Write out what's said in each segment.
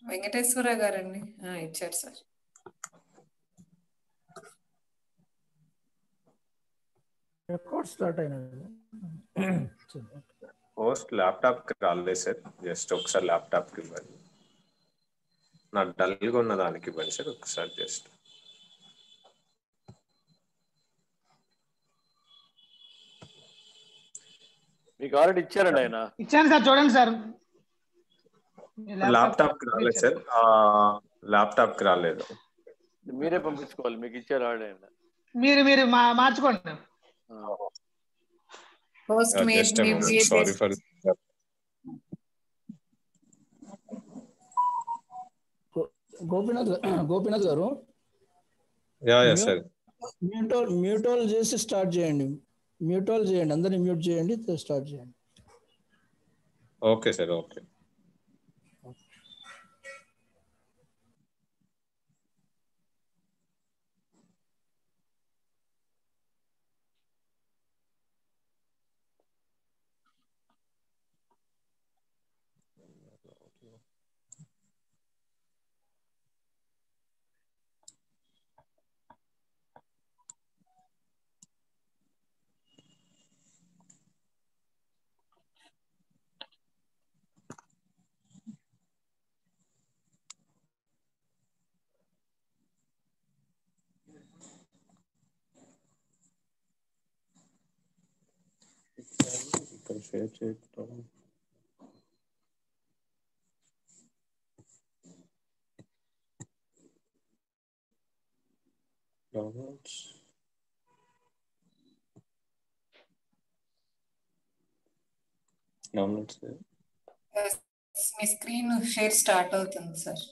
వెంకటేశ్వర గారండి ఇచ్చారు sir. Record start అయినది. పోస్ట్ ల్యాప్టాప్ కి రాలేదు సార్, జస్ట్ ఒకసారి ల్యాప్టాప్ కి ఇవ్వండి. నా డల్గా ఉన్న దానికి ఇవ్వండి సార్ ఒకసారి జస్ట్. మీకు ఆల్రెడీ ఇచ్చారండి ఆయన. ఇచ్చాను సార్, చూడండి సార్. ల్యాప్టాప్ కి రాలేదు సార్, ల్యాప్టాప్ కి రాలేదు. మీరే పంపించుకోవాలి, మీకు ఇచ్చారు ఆల్రెడీ ఆయన. మీరు మార్చుకోండి. పోస్ట్ సారీ ఫర్ గోపీనాథ్ గారు మ్యూటోల్ చేసి స్టార్ట్ చేయండి. మ్యూటోల్ చేయండి, అందరినీ మ్యూట్ చేయండి, స్టార్ట్ చేయండి. Okay sir, okay. ఇక్కడ షేర్ చేయటం డౌన్లోడ్స్ మీ స్క్రీన్ షేర్ స్టార్ట్ అవుతుంది సార్.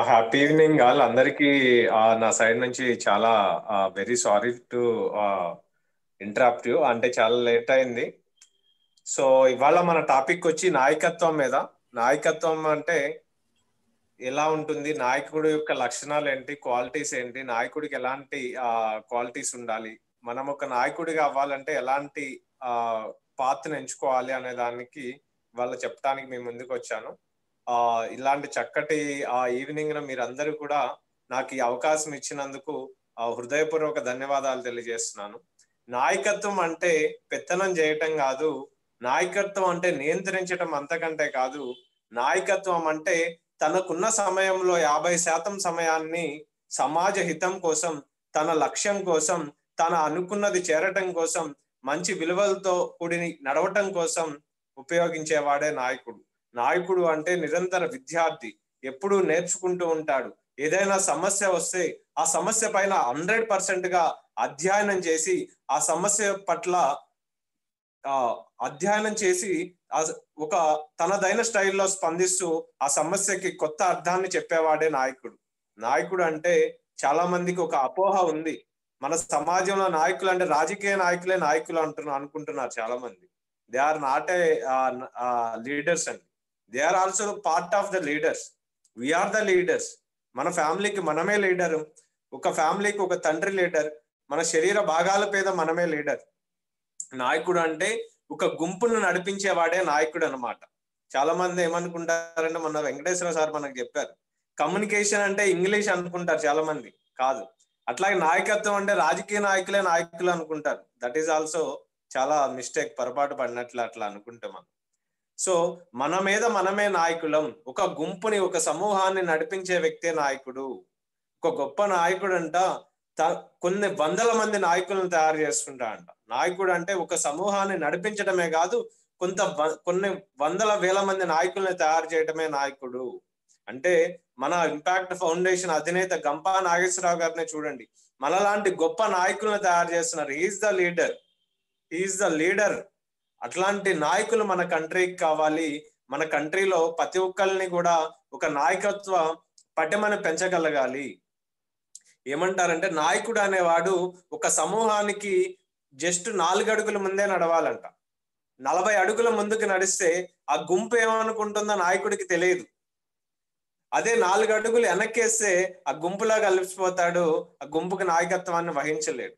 హ్యాపీ ఈవినింగ్ ఆల్ అందరికి. నా సైడ్ నుంచి చాలా very sorry to interrupt you, అంటే చాలా లేట్ అయింది. సో ఇవాళ మన టాపిక్ వచ్చి నాయకత్వం మీద. నాయకత్వం అంటే ఎలా ఉంటుంది, నాయకుడు యొక్క లక్షణాలు ఏంటి, క్వాలిటీస్ ఏంటి, నాయకుడికి ఎలాంటి క్వాలిటీస్ ఉండాలి, మనం ఒక నాయకుడిగా అవ్వాలంటే ఎలాంటి పాత్రను ఎంచుకోవాలి అనే దానికి ఇవాళ చెప్పడానికి మీ ముందుకు వచ్చాను. ఇలాంటి చక్కటి ఈవినింగ్ మీరందరూ కూడా నాకు ఈ అవకాశం ఇచ్చినందుకు హృదయపూర్వక ధన్యవాదాలు తెలియజేస్తున్నాను. నాయకత్వం అంటే పెత్తనం చేయటం కాదు, నాయకత్వం అంటే నియంత్రించటం అంతకంటే కాదు. నాయకత్వం అంటే తనకున్న సమయంలో 50% సమయాన్ని సమాజ హితం కోసం, తన లక్ష్యం కోసం, తన అనుకున్నది చేరటం కోసం, మంచి విలువలతో కూడి నడవటం కోసం ఉపయోగించేవాడే నాయకుడు. నాయకుడు అంటే నిరంతర విద్యార్థి, ఎప్పుడూ నేర్చుకుంటూ ఉంటాడు. ఏదైనా సమస్య వస్తే ఆ సమస్య పైన 100% అధ్యయనం చేసి ఆ సమస్య పట్ల అధ్యయనం చేసి ఒక తనదైన స్టైల్లో స్పందిస్తూ ఆ సమస్యకి కొత్త అర్థాన్ని చెప్పేవాడే నాయకుడు. నాయకుడు అంటే చాలా మందికి ఒక అపోహ ఉంది. మన సమాజంలో నాయకులు అంటే రాజకీయ నాయకులే నాయకులు అనుకుంటున్నారు చాలా మంది. They are not a leaders అండి. They are also part of the leaders. We are the leaders. మన ఫ్యామిలీకి మనమే లీడరు. ఒక ఫ్యామిలీకి ఒక తండ్రి లీడర్. మన శరీర భాగాల పేద మనమే లీడర్. నాయకుడు అంటే ఒక గుంపును నడిపించేవాడే నాయకుడు అన్నమాట. చాలా మంది ఏమనుకుంటారంటే, మొన్న వెంకటేశ్వర సార్ మనకు చెప్పారు, కమ్యూనికేషన్ అంటే ఇంగ్లీష్ అనుకుంటారు చాలా మంది. కాదు. అట్లాగే నాయకత్వం అంటే రాజకీయ నాయకులే నాయకులు అనుకుంటారు. దట్ ఈస్ ఆల్సో చాలా మిస్టేక్, పొరపాటు పడినట్లు అట్లా అనుకుంటే మనం. సో మన మీద మనమే నాయకులం. ఒక గుంపుని, ఒక సమూహాన్ని నడిపించే వ్యక్తే నాయకుడు. ఒక గొప్ప నాయకుడు అంట కొన్ని వందల మంది నాయకులను తయారు చేసుకుంటా అంట. నాయకుడు అంటే ఒక సమూహాన్ని నడిపించడమే కాదు, కొన్ని వందల వేల మంది నాయకుల్ని తయారు చేయడమే నాయకుడు. అంటే మన ఇంపాక్ట్ ఫౌండేషన్ అధినేత గంపా నాగేశ్వరరావు గారిని చూడండి, మనలాంటి గొప్ప నాయకులను తయారు చేస్తున్నారు. He's the leader, he's the leader. అట్లాంటి నాయకులు మన కంట్రీకి కావాలి. మన కంట్రీలో ప్రతి ఒక్కరిని కూడా ఒక నాయకత్వ పటిమను పెంచగలగాలి. ఏమంటారంటే నాయకుడు అనేవాడు ఒక సమూహానికి జస్ట్ 4 అడుగుల ముందే నడవాలంట. 40 అడుగుల ముందుకు నడిస్తే ఆ గుంపు ఏమనుకుంటుందో నాయకుడికి తెలియదు. అదే 4 అడుగులు వెనక్కేస్తే ఆ గుంపులా కలిసిపోతాడు, ఆ గుంపుకి నాయకత్వాన్ని వహించలేడు.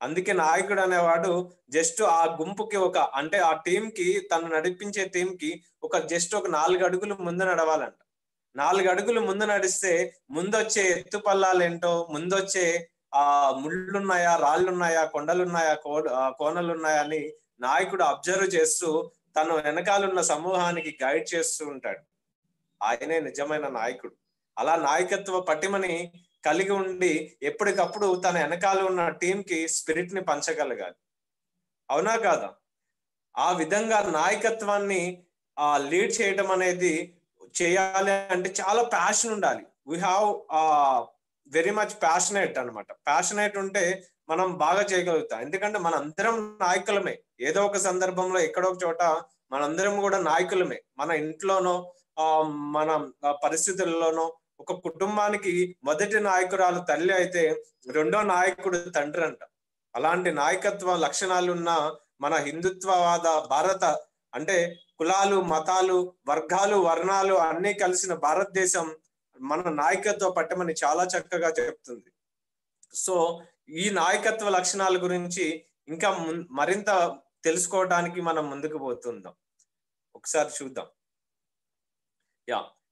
అందుకే నాయకుడు అనేవాడు జస్ట్ ఆ గుంపుకి అంటే ఆ టీం కి, తను నడిపించే టీం కి జస్ట్ ఒక 4 అడుగులు ముందు నడవాలంట. 4 అడుగులు ముందు నడిస్తే ముందొచ్చే ఎత్తు పల్లాలేంటో, ముందొచ్చే ముళ్ళున్నాయా, రాళ్ళున్నాయా, కొండలున్నాయా, కోనలున్నాయా అని నాయకుడు అబ్జర్వ్ చేస్తూ తను వెనకాలన్న సమూహానికి గైడ్ చేస్తూ ఉంటాడు. ఆయనే నిజమైన నాయకుడు. అలా నాయకత్వ పటిమని కలిగి ఉండి ఎప్పటికప్పుడు తన వెనకాల ఉన్న టీం కి స్పిరిట్ ని పంచగలగాలి. అవునా కాదా? ఆ విధంగా నాయకత్వాన్ని లీడ్ చేయడం అనేది చేయాలి అంటే చాలా ప్యాషన్ ఉండాలి. We have very much passionate అనమాట. ప్యాషనేట్ ఉంటే మనం బాగా చేయగలుగుతాం. ఎందుకంటే మనందరం నాయకులమే. ఏదో ఒక సందర్భంలో ఎక్కడో ఒక చోట మనందరం కూడా నాయకులమే. మన ఇంట్లోనో మన పరిస్థితుల్లోనో ఒక కుటుంబానికి మొదటి నాయకురాలు తల్లి అయితే రెండో నాయకుడు తండ్రి అంట. అలాంటి నాయకత్వ లక్షణాలున్న మన హిందుత్వవాద భారత అంటే కులాలు, మతాలు, వర్గాలు, వర్ణాలు అన్ని కలిసిన భారతదేశం మన నాయకత్వ పట్టమని చాలా చక్కగా చెప్తుంది. సో ఈ నాయకత్వ లక్షణాల గురించి ఇంకా మరింత తెలుసుకోవడానికి మనం ముందుకు పోతుందాం. ఒకసారి చూద్దాం.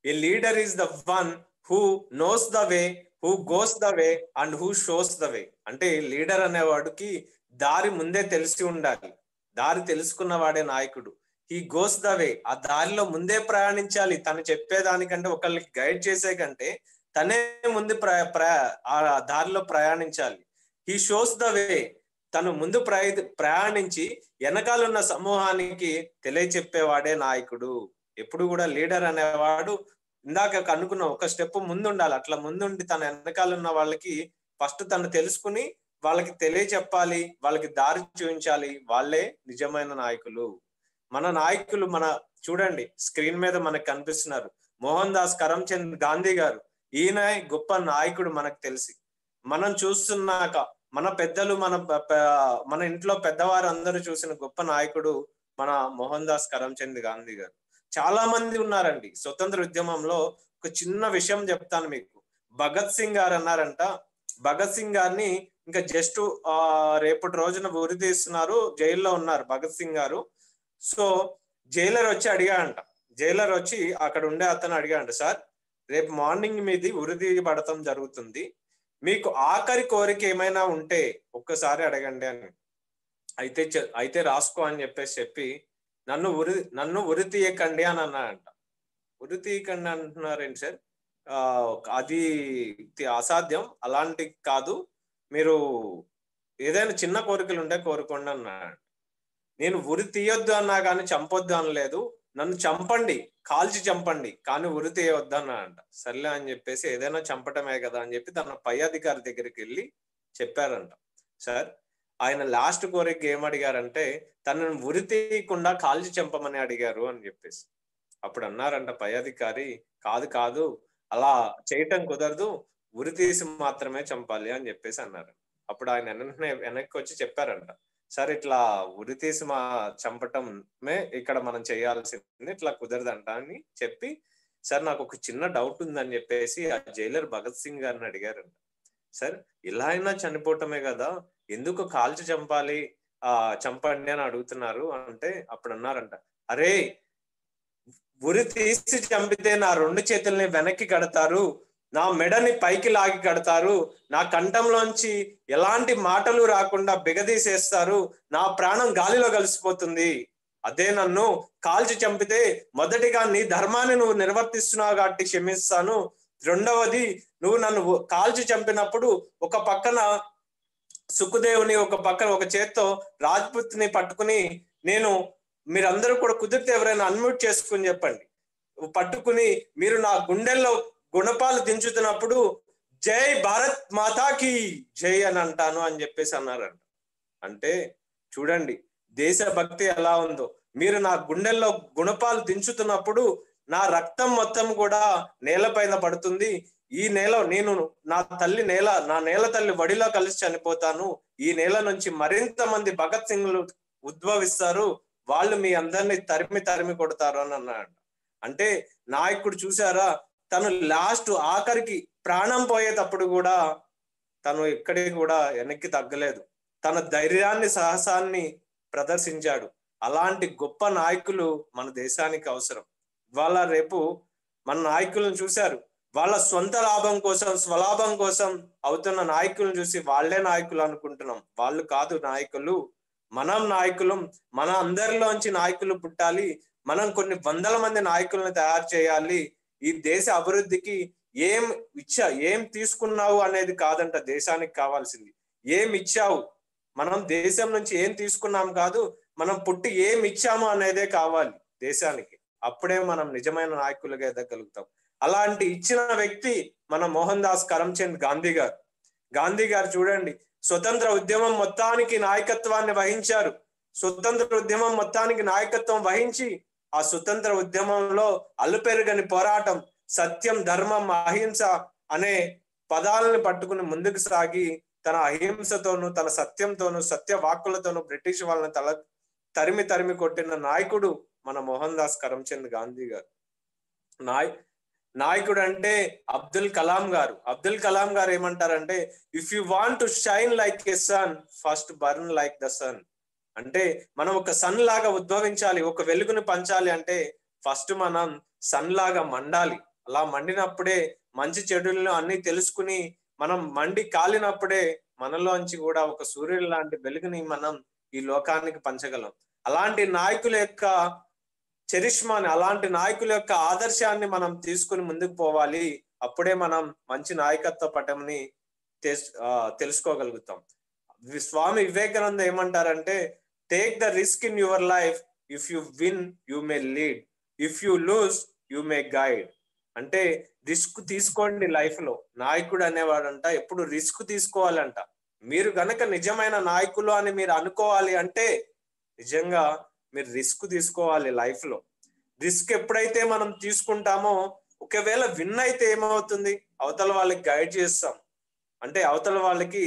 A leader is the one who knows the way, who goes the way and who shows the way. అంటే లీడర్ అనేవాడికి దారి ముందే తెలిసి ఉండాలి. దారి తెలుసుకున్న వాడే నాయకుడు. హీ గోస్ ద వే, ఆ దారిలో ముందే ప్రయాణించాలి. తను చెప్పేదానికంటే ఒకళ్ళకి గైడ్ చేసే కంటే తనే ముందు ఆ దారిలో ప్రయాణించాలి. హీ షోస్ ద వే, తను ముందు ప్రయాణించి వెనకాలన్న సమూహానికి తెలియచెప్పేవాడే నాయకుడు. ఎప్పుడు కూడా లీడర్ అనేవాడు ఇందాక కనుక్కున్న ఒక స్టెప్ ముందు ఉండాలి. అట్లా ముందుండి తన వెనకాల ఉన్న వాళ్ళకి ఫస్ట్ తను తెలుసుకుని వాళ్ళకి తెలియచెప్పాలి, వాళ్ళకి దారి చూపించాలి. వాళ్ళే నిజమైన నాయకులు. మన నాయకులు చూడండి, స్క్రీన్ మీద మనకు కనిపిస్తున్నారు. మోహన్ దాస్ కరమ్చంద్ గాంధీ గారు. ఈయన గొప్ప నాయకుడు మనకు తెలిసి. మనం చూస్తున్నాక మన పెద్దలు, మన ఇంట్లో పెద్దవారు అందరూ చూసిన గొప్ప నాయకుడు మన మోహన్ దాస్ కరమ్చంద్ గాంధీ గారు. చాలా మంది ఉన్నారండి. స్వతంత్ర ఉద్యమంలో ఒక చిన్న విషయం చెప్తాను మీకు. భగత్ సింగ్ గారు అన్నారంట, భగత్ సింగ్ గారిని ఇంకా జస్ట్ రేపటి రోజున ఉరి తీస్తున్నారు, జైల్లో ఉన్నారు భగత్ సింగ్ గారు. సో జైలర్ వచ్చి అడిగాడంట. జైలర్ వచ్చి అక్కడ ఉండే అతను అడిగాడంట, సార్ రేపు మార్నింగ్ మీది ఉరి తీయబడటం జరుగుతుంది, మీకు ఆఖరి కోరిక ఏమైనా ఉంటే ఒక్కసారి అడగండి అని. అయితే రాసుకో అని చెప్పి నన్ను ఉరి తీయకండి అని అన్నాడంట. ఉరి తీయకండి అంటున్నారేంటి సార్? అది అసాధ్యం, అలాంటి కాదు, మీరు ఏదైనా చిన్న కోరికలు ఉంటే కోరుకోండి అన్నాడు. నేను ఉరి తీయొద్దు అన్నా కానీ చంపొద్దు అనలేదు, నన్ను చంపండి, కాల్చి చంపండి, కానీ ఉరి తీయవద్దు అన్నాడంట. సర్లే అని చెప్పేసి ఏదైనా చంపటమే కదా అని చెప్పి తన పై అధికారి దగ్గరికి వెళ్ళి చెప్పారంట. సార్ ఆయన లాస్ట్ కోరిక ఏమడిగారంటే తనను ఉరి తీయకుండా కాల్చి చంపమని అడిగారు అని చెప్పేసి. అప్పుడు అన్నారంట పై అధికారి, కాదు అలా చేయటం కుదరదు, ఉరి తీసి మాత్రమే చంపాలి అని చెప్పేసి అన్నారు. అప్పుడు ఆయన వెనక్కి వచ్చి చెప్పారంట, సార్ ఇట్లా ఉరి తీసి చంపటమే ఇక్కడ మనం చేయాల్సింది, ఇట్లా కుదరదంట అని చెప్పి, సార్ నాకు ఒక చిన్న డౌట్ ఉందని చెప్పేసి ఆ జైలర్ భగత్ సింగ్ గారిని అడిగారంట. సార్ ఇలా అయినా చనిపోవటమే కదా, ఎందుకు కాల్చి చంపండి అని అడుగుతున్నారు అంటే అప్పుడు అన్నారంట, అరే ఉరి తీసి చంపితే నా 2 చేతుల్ని వెనక్కి కడతారు, నా మెడని పైకి లాగి కడతారు, నా కంఠంలోంచి ఎలాంటి మాటలు రాకుండా బిగదీసేస్తారు, నా ప్రాణం గాలిలో కలిసిపోతుంది. అదే నన్ను కాల్చి చంపితే మొదటిగా నీ ధర్మాన్ని నువ్వు నిర్వర్తిస్తున్నావు కాబట్టి క్షమిస్తాను, రెండవది నువ్వు నన్ను కాల్చి చంపినప్పుడు ఒక పక్కన సుఖదేవుని, ఒక పక్కన ఒక చేత్తో రాజ్పుత్ ని పట్టుకుని మీరందరూ కూడా కుదిరితే ఎవరైనా అన్మ్యూట్ చేసుకుని చెప్పండి, పట్టుకుని మీరు నా గుండెల్లో గుణపాలు దించుతున్నప్పుడు జై భారత్ మాతాకి జై అని అంటాను అని చెప్పేసి అన్నారంట. అంటే చూడండి దేశభక్తి ఎలా ఉందో. మీరు నా గుండెల్లో గుణపాలు దించుతున్నప్పుడు నా రక్తం మొత్తం కూడా నేలపైన పడుతుంది, ఈ నేల నేను నా నేల తల్లి వడిలో కలిసి చనిపోతాను, ఈ నేల నుంచి మరింత మంది భగత్ సింగ్లు ఉద్భవిస్తారు, వాళ్ళు మీ అందరినీ తరిమి కొడతారు అని అన్నాడు. అంటే నాయకుడు చూసారా, తను లాస్ట్ ఆఖరికి ప్రాణం పోయేటప్పుడు కూడా తను ఎక్కడికి కూడా వెనక్కి తగ్గలేదు, తన ధైర్యాన్ని సాహసాన్ని ప్రదర్శించాడు. అలాంటి గొప్ప నాయకులు మన దేశానికి అవసరం. ఇవాళ రేపు మన నాయకులను చూశారు, వాళ్ళ సొంత లాభం కోసం స్వలాభం కోసం అవుతున్న నాయకులను చూసి వాళ్ళే నాయకులు అనుకుంటున్నాం. వాళ్ళు కాదు నాయకులు, మనం నాయకులం. మన అందరిలోంచి నాయకులు పుట్టాలి, మనం కొన్ని వందల మంది నాయకులను తయారు చేయాలి. ఈ దేశ అభివృద్ధికి ఏం తీసుకున్నావు అనేది కాదంట దేశానికి కావాల్సింది, ఏం ఇచ్చావు. మనం దేశం నుంచి ఏం తీసుకున్నాం కాదు, మనం పుట్టి ఏం ఇచ్చాము అనేదే కావాలి దేశానికి. అప్పుడే మనం నిజమైన నాయకులుగా ఎదగలుగుతాం. అలాంటి ఇచ్చిన వ్యక్తి మన మోహన్ దాస్ కరమ్చంద్ గాంధీ గారు. గాంధీ గారు చూడండి, స్వతంత్ర ఉద్యమం మొత్తానికి నాయకత్వాన్ని వహించారు. స్వతంత్ర ఉద్యమం మొత్తానికి నాయకత్వం వహించి ఆ స్వతంత్ర ఉద్యమంలో అలుపెరుగని పోరాటం, సత్యం, ధర్మం, అహింస అనే పదాలను పట్టుకుని ముందుకు సాగి తన అహింసతోను తన సత్యంతోను సత్య వాక్కులతోను బ్రిటిష్ వాళ్ళని తరిమి కొట్టిన నాయకుడు మన మోహన్ దాస్ కరమ్చంద్ గాంధీ గారు. నాయకుడు అంటే అబ్దుల్ కలాం గారు. అబ్దుల్ కలాం గారు ఏమంటారంటే, if you want to shine like a sun, first burn like the sun. అంటే మనం ఒక సన్ లాగా ఉద్భవించాలి, ఒక వెలుగును పంచాలి అంటే ఫస్ట్ మనం సన్ లాగా మండాలి. అలా మండినప్పుడే మంచి చెడులను అన్ని తెలుసుకుని మనం మండి కాలినప్పుడే మనలోంచి కూడా ఒక సూర్యుడు లాంటి వెలుగుని మనం ఈ లోకానికి పంచగలం. అలాంటి నాయకుల యొక్క చరిష్మాని, అలాంటి నాయకుల యొక్క ఆదర్శాన్ని మనం తీసుకుని ముందుకు పోవాలి. అప్పుడే మనం మంచి నాయకత్వ పటంని తెలుసుకోగలుగుతాం. స్వామి వివేకానంద ఏమంటారంటే, take the risk in your life, if you win you may lead, if you lose you may guide. అంటే రిస్క్ తీసుకోండి లైఫ్ లో. నాయకుడు అనేవాడంట ఎప్పుడు రిస్క్ తీసుకోవాలంట. మీరు గనక నిజమైన నాయకులు అని మీరు అనుకోవాలి అంటే నిజంగా మీరు రిస్క్ తీసుకోవాలి లైఫ్ లో. రిస్క్ ఎప్పుడైతే మనం తీసుకుంటామో, ఒకవేళ విన్ అయితే ఏమవుతుంది, అవతల వాళ్ళకి గైడ్ చేస్తాం, అంటే అవతల వాళ్ళకి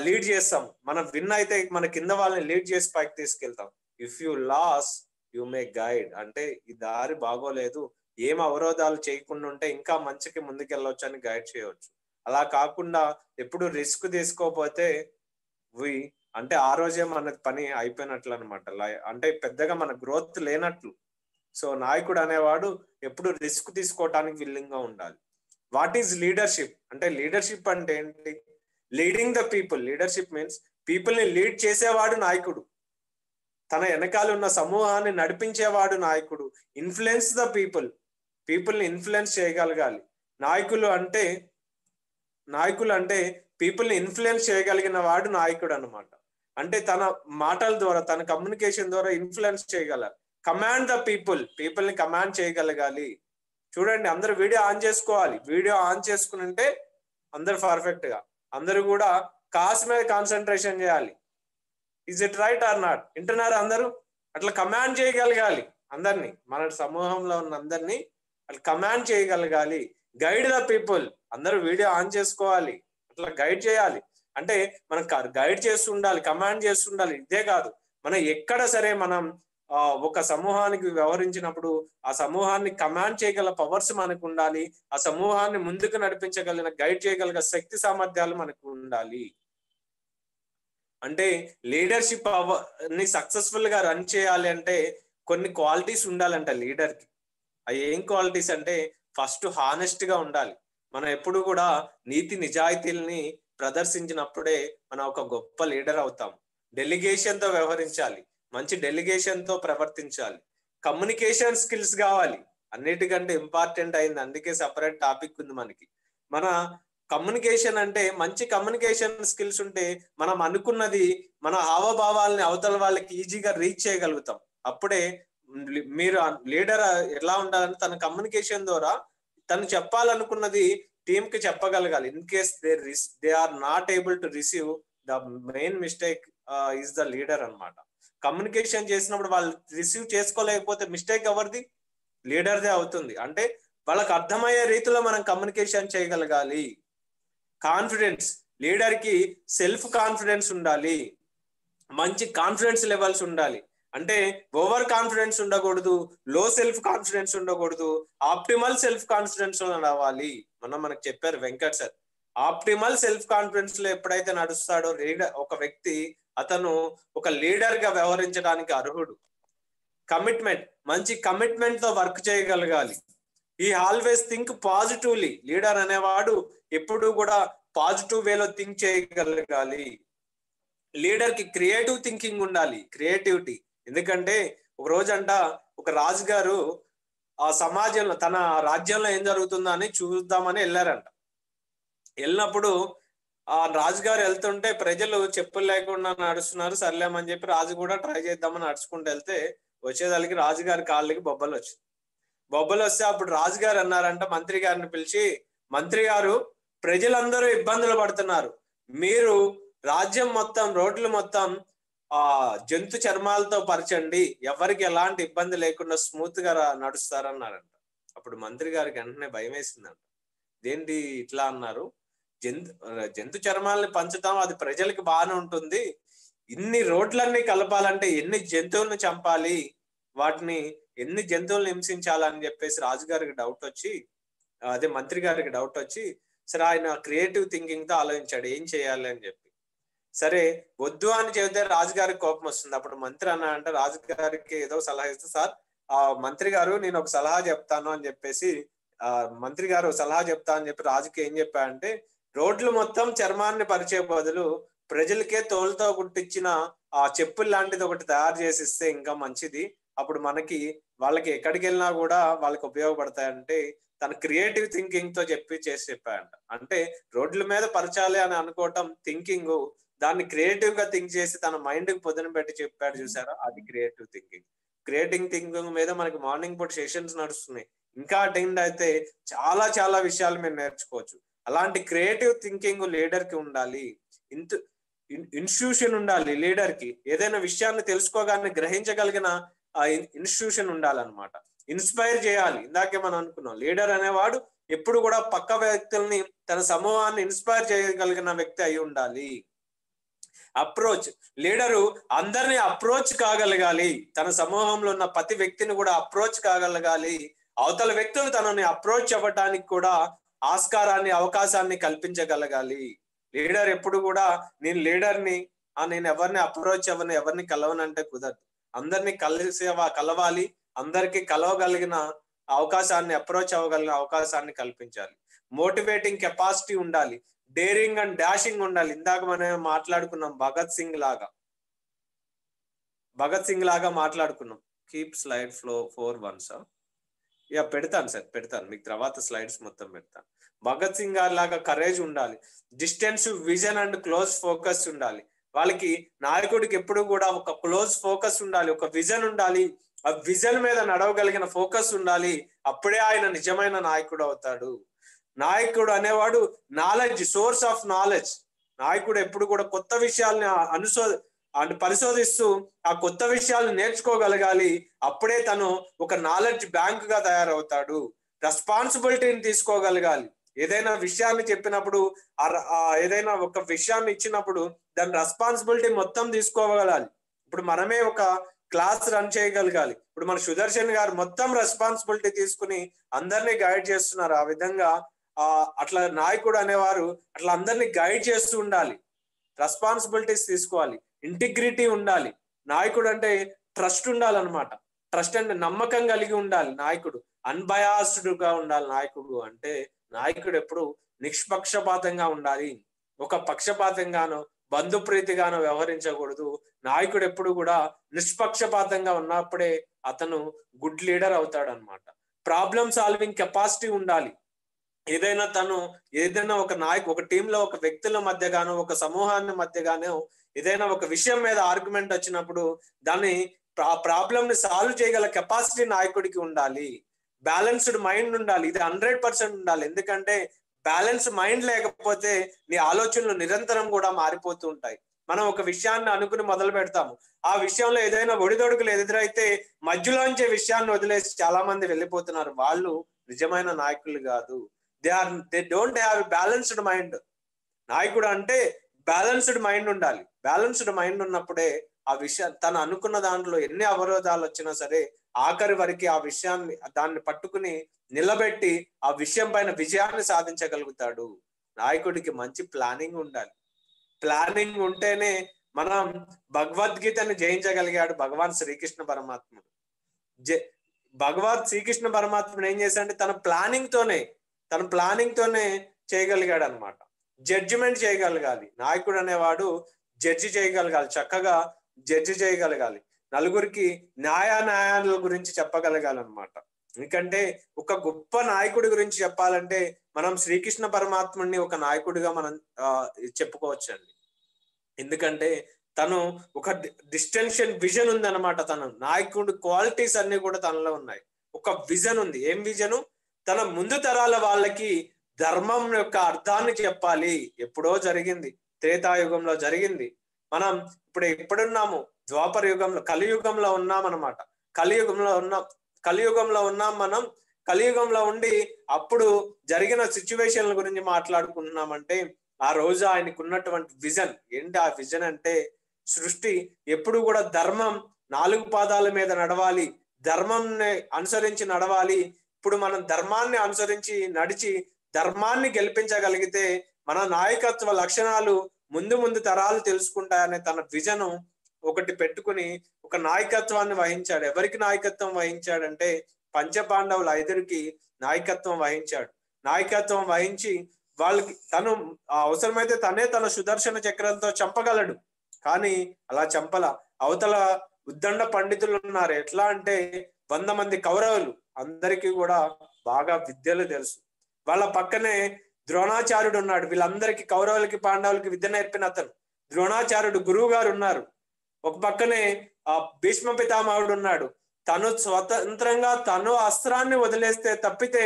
లీడ్ చేస్తాం. మనం విన్ అయితే మన కింద వాళ్ళని లీడ్ చేసి పైకి తీసుకెళ్తాం. If you lose you may guide, అంటే ఈ దారి బాగోలేదు, ఏం అవరోధాలు చేయకుండా ఉంటే ఇంకా మంచికి ముందుకెళ్ళవచ్చు అని గైడ్ చేయవచ్చు. అలా కాకుండా ఎప్పుడు రిస్క్ తీసుకోకపోతే అంటే ఆ రోజే మన పని అయిపోయినట్లు అనమాట. అంటే పెద్దగా మన గ్రోత్ లేనట్లు. సో నాయకుడు అనేవాడు ఎప్పుడు రిస్క్ తీసుకోవటానికి విల్లింగ్ గా ఉండాలి. వాట్ ఈజ్ లీడర్షిప్ అంటే, లీడర్షిప్ అంటే ఏంటి? Leading the people. Leadership means people ని లీడ్ చేసేవాడు నాయకుడు, తన వెనకాల ఉన్న సమూహాన్ని నడిపించేవాడు నాయకుడు. ఇన్ఫ్లుయెన్స్ ద పీపుల్, పీపుల్ ని ఇన్ఫ్లుయెన్స్ చేయగలగాలి. నాయకులు అంటే పీపుల్ ని ఇన్ఫ్లుయెన్స్ చేయగలిగిన వాడు నాయకుడు అనమాట. అంటే తన మాటల ద్వారా, తన కమ్యూనికేషన్ ద్వారా ఇన్ఫ్లుయెన్స్ చేయగలగాలి. కమాండ్ ద పీపుల్, పీపుల్ ని కమాండ్ చేయగలగాలి. చూడండి, అందరూ వీడియో ఆన్ చేసుకోవాలి. వీడియో ఆన్ చేసుకుని ఉంటే అందరు పర్ఫెక్ట్ గా, అందరూ కూడా కాస్ మీద కాన్సన్ట్రేషన్ చేయాలి. Is it right are not? వింటున్నారు అందరూ? అట్లా కమాండ్ చేయగలగాలి అందరినీ, మన సమూహంలో ఉన్న అందరినీ అట్లా కమాండ్ చేయగలగాలి. గైడ్ ద పీపుల్, అందరూ వీడియో ఆన్ చేసుకోవాలి, అట్లా గైడ్ చేయాలి. అంటే మనం గైడ్ చేస్తూ ఉండాలి, కమాండ్ చేస్తూ ఉండాలి. ఇదే కాదు, మనం ఎక్కడ సరే మనం ఒక సమూహానికి వ్యవహరించినప్పుడు ఆ సమూహాన్ని కమాండ్ చేయగల పవర్స్ మనకు ఉండాలి. ఆ సమూహాన్ని ముందుకు నడిపించగలిగిన, గైడ్ చేయగలిగిన శక్తి సామర్థ్యాలు మనకు ఉండాలి. అంటే లీడర్షిప్ ని సక్సెస్ఫుల్ గా రన్ చేయాలి అంటే కొన్ని క్వాలిటీస్ ఉండాలంట లీడర్ కి. అవి ఏం క్వాలిటీస్ అంటే, ఫస్ట్ హానెస్ట్ గా ఉండాలి. మనం ఎప్పుడు కూడా నీతి నిజాయితీల్ని ప్రదర్శించినప్పుడే మనం ఒక గొప్ప లీడర్ అవుతాం. డెలిగేషన్ తో వ్యవహరించాలి, మంచి డెలిగేషన్ తో ప్రవర్తించాలి. కమ్యూనికేషన్ స్కిల్స్ కావాలి, అన్నిటికంటే ఇంపార్టెంట్ అయింది, అందుకే సపరేట్ టాపిక్ ఉంది మనకి. మన కమ్యూనికేషన్ అంటే, మంచి కమ్యూనికేషన్ స్కిల్స్ ఉంటే మనం అనుకున్నది, మన హావభావాలని అవతల వాళ్ళకి ఈజీగా రీచ్ చేయగలుగుతాం. అప్పుడే మీరు లీడర్ ఎలా ఉండాలంటే తన కమ్యూనికేషన్ ద్వారా తను చెప్పాలనుకున్నది టీమ్ కి చెప్పగలగాలి. In case they are not able to receive, the main mistake is the leader అన్నమాట. కమ్యూనికేషన్ చేసినప్పుడు వాళ్ళు రిసీవ్ చేసుకోలేకపోతే మిస్టేక్ ఎవరిది? లీడర్దే అవుతుంది. అంటే వాళ్ళకి అర్థమయ్యే రీతిలో మనం కమ్యూనికేషన్ చేయగలగాలి. కాన్ఫిడెన్స్, లీడర్ కి సెల్ఫ్ కాన్ఫిడెన్స్ ఉండాలి, మంచి కాన్ఫిడెన్స్ లెవెల్స్ ఉండాలి. అంటే ఓవర్ కాన్ఫిడెన్స్ ఉండకూడదు, లో సెల్ఫ్ కాన్ఫిడెన్స్ ఉండకూడదు, ఆప్టిమల్ సెల్ఫ్ కాన్ఫిడెన్స్ రావాలి. మనకు చెప్పారు Venkat sir, optimal self confidence లో ఎప్పుడైతే నడుస్తాడో లీడర్, ఒక వ్యక్తి అతను ఒక లీడర్ గా వ్యవహరించడానికి అర్హుడు. కమిట్మెంట్, మంచి కమిట్మెంట్ తో వర్క్ చేయగలగాలి. ఈ ఆల్వేస్ థింక్ పాజిటివ్లీ, లీడర్ అనేవాడు ఎప్పుడు కూడా పాజిటివ్ వేలో థింక్ చేయగలగాలి. లీడర్ కి క్రియేటివ్ థింకింగ్ ఉండాలి, క్రియేటివిటీ. ఎందుకంటే ఒక రోజంట ఒక రాజుగారు ఆ సమాజంలో, తన రాజ్యంలో ఏం జరుగుతుందో అని చూద్దామని వెళ్ళారంట. వెళ్ళినప్పుడు ఆ రాజుగారు వెళ్తుంటే ప్రజలు చెప్పులు లేకుండా నడుస్తున్నారు. సర్లేమని చెప్పి రాజు కూడా ట్రై చేద్దామని నడుచుకుంటూ వెళ్తే వచ్చేదానికి రాజుగారి కాళ్ళకి బొబ్బలు వచ్చింది. బొబ్బలు వస్తే అప్పుడు రాజుగారు అన్నారంట మంత్రి గారిని పిలిచి, మంత్రి గారు, ప్రజలందరూ ఇబ్బందులు పడుతున్నారు, మీరు రాజ్యం మొత్తం, రోడ్లు మొత్తం జంతు చర్మాలతో పరచండి, ఎవరికి ఎలాంటి ఇబ్బంది లేకుండా స్మూత్ గా నడుస్తారన్నారంట. అప్పుడు మంత్రి గారికి వెంటనే భయం వేసిందంట. ఏంటి ఇట్లా అన్నారు, జంతు చర్మాలని పంచుతాం, అది ప్రజలకి బాగానే ఉంటుంది, ఇన్ని రోడ్లన్నీ కలపాలంటే ఎన్ని జంతువులను చంపాలి, వాటిని ఎన్ని జంతువులను హింసించాలని చెప్పేసి రాజుగారికి డౌట్ వచ్చి, అదే మంత్రి గారికి డౌట్ వచ్చి, సరే ఆయన క్రియేటివ్ థింకింగ్ తో ఆలోచించాడు ఏం చేయాలి అని చెప్పి. సరే వద్దు అని చెబితే రాజుగారికి కోపం వస్తుంది. అప్పుడు మంత్రి అన్నాడంటే రాజుగారికి ఏదో సలహా ఇస్తే, సార్ మంత్రి గారు నేను ఒక సలహా చెప్తాను అని చెప్పేసి, మంత్రి గారు సలహా చెప్తా అని చెప్పి రాజుకి ఏం చెప్పాడంటే, రోడ్లు మొత్తం చర్మాన్ని పరిచే బదులు ప్రజలకే తోలుతో కుట్టించిన ఆ చెప్పులు లాంటిది ఒకటి తయారు చేసి ఇస్తే ఇంకా మంచిది, అప్పుడు మనకి వాళ్ళకి ఎక్కడికి వెళ్ళినా కూడా వాళ్ళకి ఉపయోగపడతాయంటే తన క్రియేటివ్ థింకింగ్ తో చెప్పాడంట. అంటే రోడ్ల మీద పరచాలి అని అనుకోవటం థింకింగ్, దాన్ని క్రియేటివ్ గా థింక్ చేసి తన మైండ్ కి పొద్దున పెట్టి చెప్పాడు చూసారా, అది క్రియేటివ్ థింకింగ్. క్రియేటివ్ థింకింగ్ మీద మనకి మార్నింగ్ పూట సెషన్స్ నడుస్తున్నాయి, ఇంకా అటెండ్ అయితే చాలా చాలా విషయాలు మీరు నేర్చుకోవచ్చు. అలాంటి క్రియేటివ్ థింకింగ్ లీడర్ కి ఉండాలి. ఇన్స్టిట్యూషన్ ఉండాలి లీడర్ కి, ఏదైనా విషయాన్ని తెలుసుకోగానే గ్రహించగలిగిన ఇన్స్టిట్యూషన్ ఉండాలన్నమాట. ఇన్స్పైర్ చేయాలి, ఇందాకే మనం అనుకున్నాం, లీడర్ అనేవాడు ఎప్పుడు కూడా పక్క వ్యక్తుల్ని, తన సమూహాన్ని ఇన్స్పైర్ చేయగలిగిన వ్యక్తి అయి ఉండాలి. అప్రోచ్, లీడరు అందరినీ అప్రోచ్ కాగలగాలి, తన సమూహంలో ఉన్న ప్రతి వ్యక్తిని కూడా అప్రోచ్ కాగలగాలి, అవతల వ్యక్తులు తనని అప్రోచ్ అవ్వటానికి కూడా ఆస్కారాన్ని, అవకాశాన్ని కల్పించగలగాలి. లీడర్ ఎప్పుడు కూడా నేను లీడర్ని, నేను ఎవరిని అప్రోచ్ అవ్వను, ఎవరిని కలవనంటే కుదరదు. అందరినీ కలవాలి, అందరికీ కలవగలిగిన అవకాశాన్ని, అప్రోచ్ అవ్వగలిగిన అవకాశాన్ని కల్పించాలి. మోటివేటింగ్ కెపాసిటీ ఉండాలి, డేరింగ్ అండ్ డాషింగ్ ఉండాలి. ఇందాక మనం మాట్లాడుకున్నాం భగత్ సింగ్ లాగా మాట్లాడుకున్నాం. Keep slide flow 4 once. పెడతాను సార్, పెడతాను మీకు తర్వాత స్లైడ్స్ మొత్తం పెడతాను. భగత్ సింగ్ గారి లాగా కరేజ్ ఉండాలి, distance vision and close focus ఉండాలి. వాళ్ళకి నాయకుడికి ఎప్పుడు కూడా ఒక క్లోజ్ ఫోకస్ ఉండాలి, ఒక విజన్ ఉండాలి, ఆ విజన్ మీద నడవగలిగిన ఫోకస్ ఉండాలి. అప్పుడే ఆయన నిజమైన నాయకుడు అవుతాడు. నాయకుడు అనేవాడు నాలెడ్జ్, సోర్స్ ఆఫ్ నాలెడ్జ్. నాయకుడు ఎప్పుడు కూడా కొత్త విషయాల్ని పరిశోధిస్తూ ఆ కొత్త విషయాలను నేర్చుకోగలగాలి. అప్పుడే తను ఒక నాలెడ్జ్ బ్యాంక్ గా తయారవుతాడు. రెస్పాన్సిబిలిటీని తీసుకోగలగాలి. ఏదైనా విషయాన్ని చెప్పినప్పుడు, ఏదైనా ఒక విషయాన్ని ఇచ్చినప్పుడు దాని రెస్పాన్సిబిలిటీ మొత్తం తీసుకోగలగాలి. ఇప్పుడు మనమే ఒక క్లాస్ రన్ చేయగలగాలి. ఇప్పుడు మన సుదర్శన్ గారు మొత్తం రెస్పాన్సిబిలిటీ తీసుకుని అందరినీ గైడ్ చేస్తున్నారు. ఆ విధంగా అట్లా నాయకుడు అనేవారు అట్లా అందరినీ గైడ్ చేస్తూ ఉండాలి, రెస్పాన్సిబిలిటీస్ తీసుకోవాలి, ఇంటిగ్రిటీ ఉండాలి. నాయకుడు అంటే ట్రస్ట్ ఉండాలన్నమాట. ట్రస్ట్ అంటే నమ్మకం కలిగి ఉండాలి నాయకుడు. అన్బయాస్డ్ గా ఉండాలి నాయకుడు అంటే. నాయకుడు ఎప్పుడు నిష్పక్షపాతంగా ఉండాలి, ఒక పక్షపాతంగానో బంధుప్రీతిగానో వ్యవహరించకూడదు. నాయకుడు ఎప్పుడు కూడా నిష్పక్షపాతంగా ఉన్నప్పుడే అతను గుడ్ లీడర్ అవుతాడు అనమాట. ప్రాబ్లమ్ సాల్వింగ్ కెపాసిటీ ఉండాలి. ఏదైనా ఒక టీంలో ఒక వ్యక్తుల మధ్య గానో, ఒక సమూహాన్ని మధ్య గానో ఏదైనా ఒక విషయం మీద ఆర్గ్యుమెంట్ వచ్చినప్పుడు దాన్ని ప్రాబ్లమ్ ని సాల్వ్ చేయగల కెపాసిటీ నాయకుడికి ఉండాలి. బ్యాలెన్స్డ్ మైండ్ ఉండాలి, ఇది 100% ఉండాలి. ఎందుకంటే బ్యాలెన్స్ మైండ్ లేకపోతే నీ ఆలోచనలు నిరంతరం కూడా మారిపోతూ ఉంటాయి. మనం ఒక విషయాన్ని అనుకుని మొదలు పెడతాము, ఆ విషయంలో ఏదైనా ఒడిదొడుకులు ఎదురైతే మధ్యలోంచే విషయాన్ని వదిలేసి చాలా మంది వెళ్ళిపోతున్నారు. వాళ్ళు నిజమైన నాయకులు కాదు. They don't have balanced mind. నాయకుడు అంటే బ్యాలెన్స్డ్ మైండ్ ఉండాలి. బ్యాలెన్స్డ్ మైండ్ ఉన్నప్పుడే ఆ విషయం తను అనుకున్న దాంట్లో ఎన్ని అవరోధాలు వచ్చినా సరే ఆఖరి వరకు ఆ విషయాన్ని దాన్ని పట్టుకుని నిలబెట్టి ఆ విషయం పైన విజయాన్ని సాధించగలుగుతాడు. నాయకుడికి మంచి ప్లానింగ్ ఉండాలి. ప్లానింగ్ ఉంటేనే మనం భగవద్గీతని జయించగలిగాడు భగవాన్ శ్రీకృష్ణ పరమాత్ముడు. శ్రీకృష్ణ పరమాత్ముడు ఏం చేశాడంటే తన ప్లానింగ్ తోనే చేయగలిగాడు అనమాట. జడ్జిమెంట్ చేయగలగాలి. నాయకుడు అనేవాడు జడ్జి చేయగలగాలి, చక్కగా జడ్జి చేయగలగాలి, నలుగురికి న్యాయాల గురించి చెప్పగలగాలి అనమాట. ఎందుకంటే ఒక గొప్ప నాయకుడి గురించి చెప్పాలంటే మనం శ్రీకృష్ణ పరమాత్ముడిని ఒక నాయకుడిగా మనం చెప్పుకోవచ్చు అండి. ఎందుకంటే తను ఒక డిస్టెన్షన్ విజన్ ఉంది అనమాట. తన నాయకుడి క్వాలిటీస్ అన్ని కూడా తనలో ఉన్నాయి. ఒక విజన్ ఉంది. ఏం విజను? తన ముందు తరాల వాళ్ళకి ధర్మం యొక్క అర్థాన్ని చెప్పాలి. ఎప్పుడో జరిగింది, త్రేతాయుగంలో జరిగింది. మనం ఇప్పుడు ఎప్పుడున్నాము? ద్వాపర యుగంలో, కలియుగంలో ఉన్నాం అనమాట. కలియుగంలో ఉన్నాం మనం. కలియుగంలో ఉండి అప్పుడు జరిగిన సిచ్యువేషన్ల గురించి మాట్లాడుకుంటున్నామంటే ఆ రోజు ఆయనకు ఉన్నటువంటి విజన్ ఏంటి? ఆ విజన్ అంటే సృష్టి ఎప్పుడు కూడా ధర్మం 4 పాదాల మీద నడవాలి, ధర్మంని అనుసరించి నడవాలి. ఇప్పుడు మనం ధర్మాన్ని అనుసరించి నడిచి ధర్మాన్ని గెలిపించగలిగితే మన నాయకత్వ లక్షణాలు ముందు తరాలు తెలుసుకుంటాయనే తన విజను ఒకటి పెట్టుకుని ఒక నాయకత్వాన్ని వహించాడు. ఎవరికి నాయకత్వం వహించాడంటే పంచపాండవులు 5కి నాయకత్వం వహించాడు. నాయకత్వం వహించి వాళ్ళకి తను అవసరమైతే తన సుదర్శన చక్రంతో చంపగలడు. కానీ అలా చంపల. అవతల ఉద్దండ పండితులు ఉన్నారు. ఎట్లా అంటే 100 మంది కౌరవులు, అందరికీ కూడా బాగా విద్యలు తెలుసు. వాళ్ళ పక్కనే ద్రోణాచార్యుడు ఉన్నాడు. వీళ్ళందరికీ కౌరవులకి పాండవులకి విద్య నేర్పిన అతను ద్రోణాచార్యుడు గురువు గారు ఉన్నారు. ఒక పక్కనే ఆ భీష్మ పితామహుడు ఉన్నాడు. తను స్వతంత్రంగా తను అస్త్రాన్ని వదిలేస్తే తప్పితే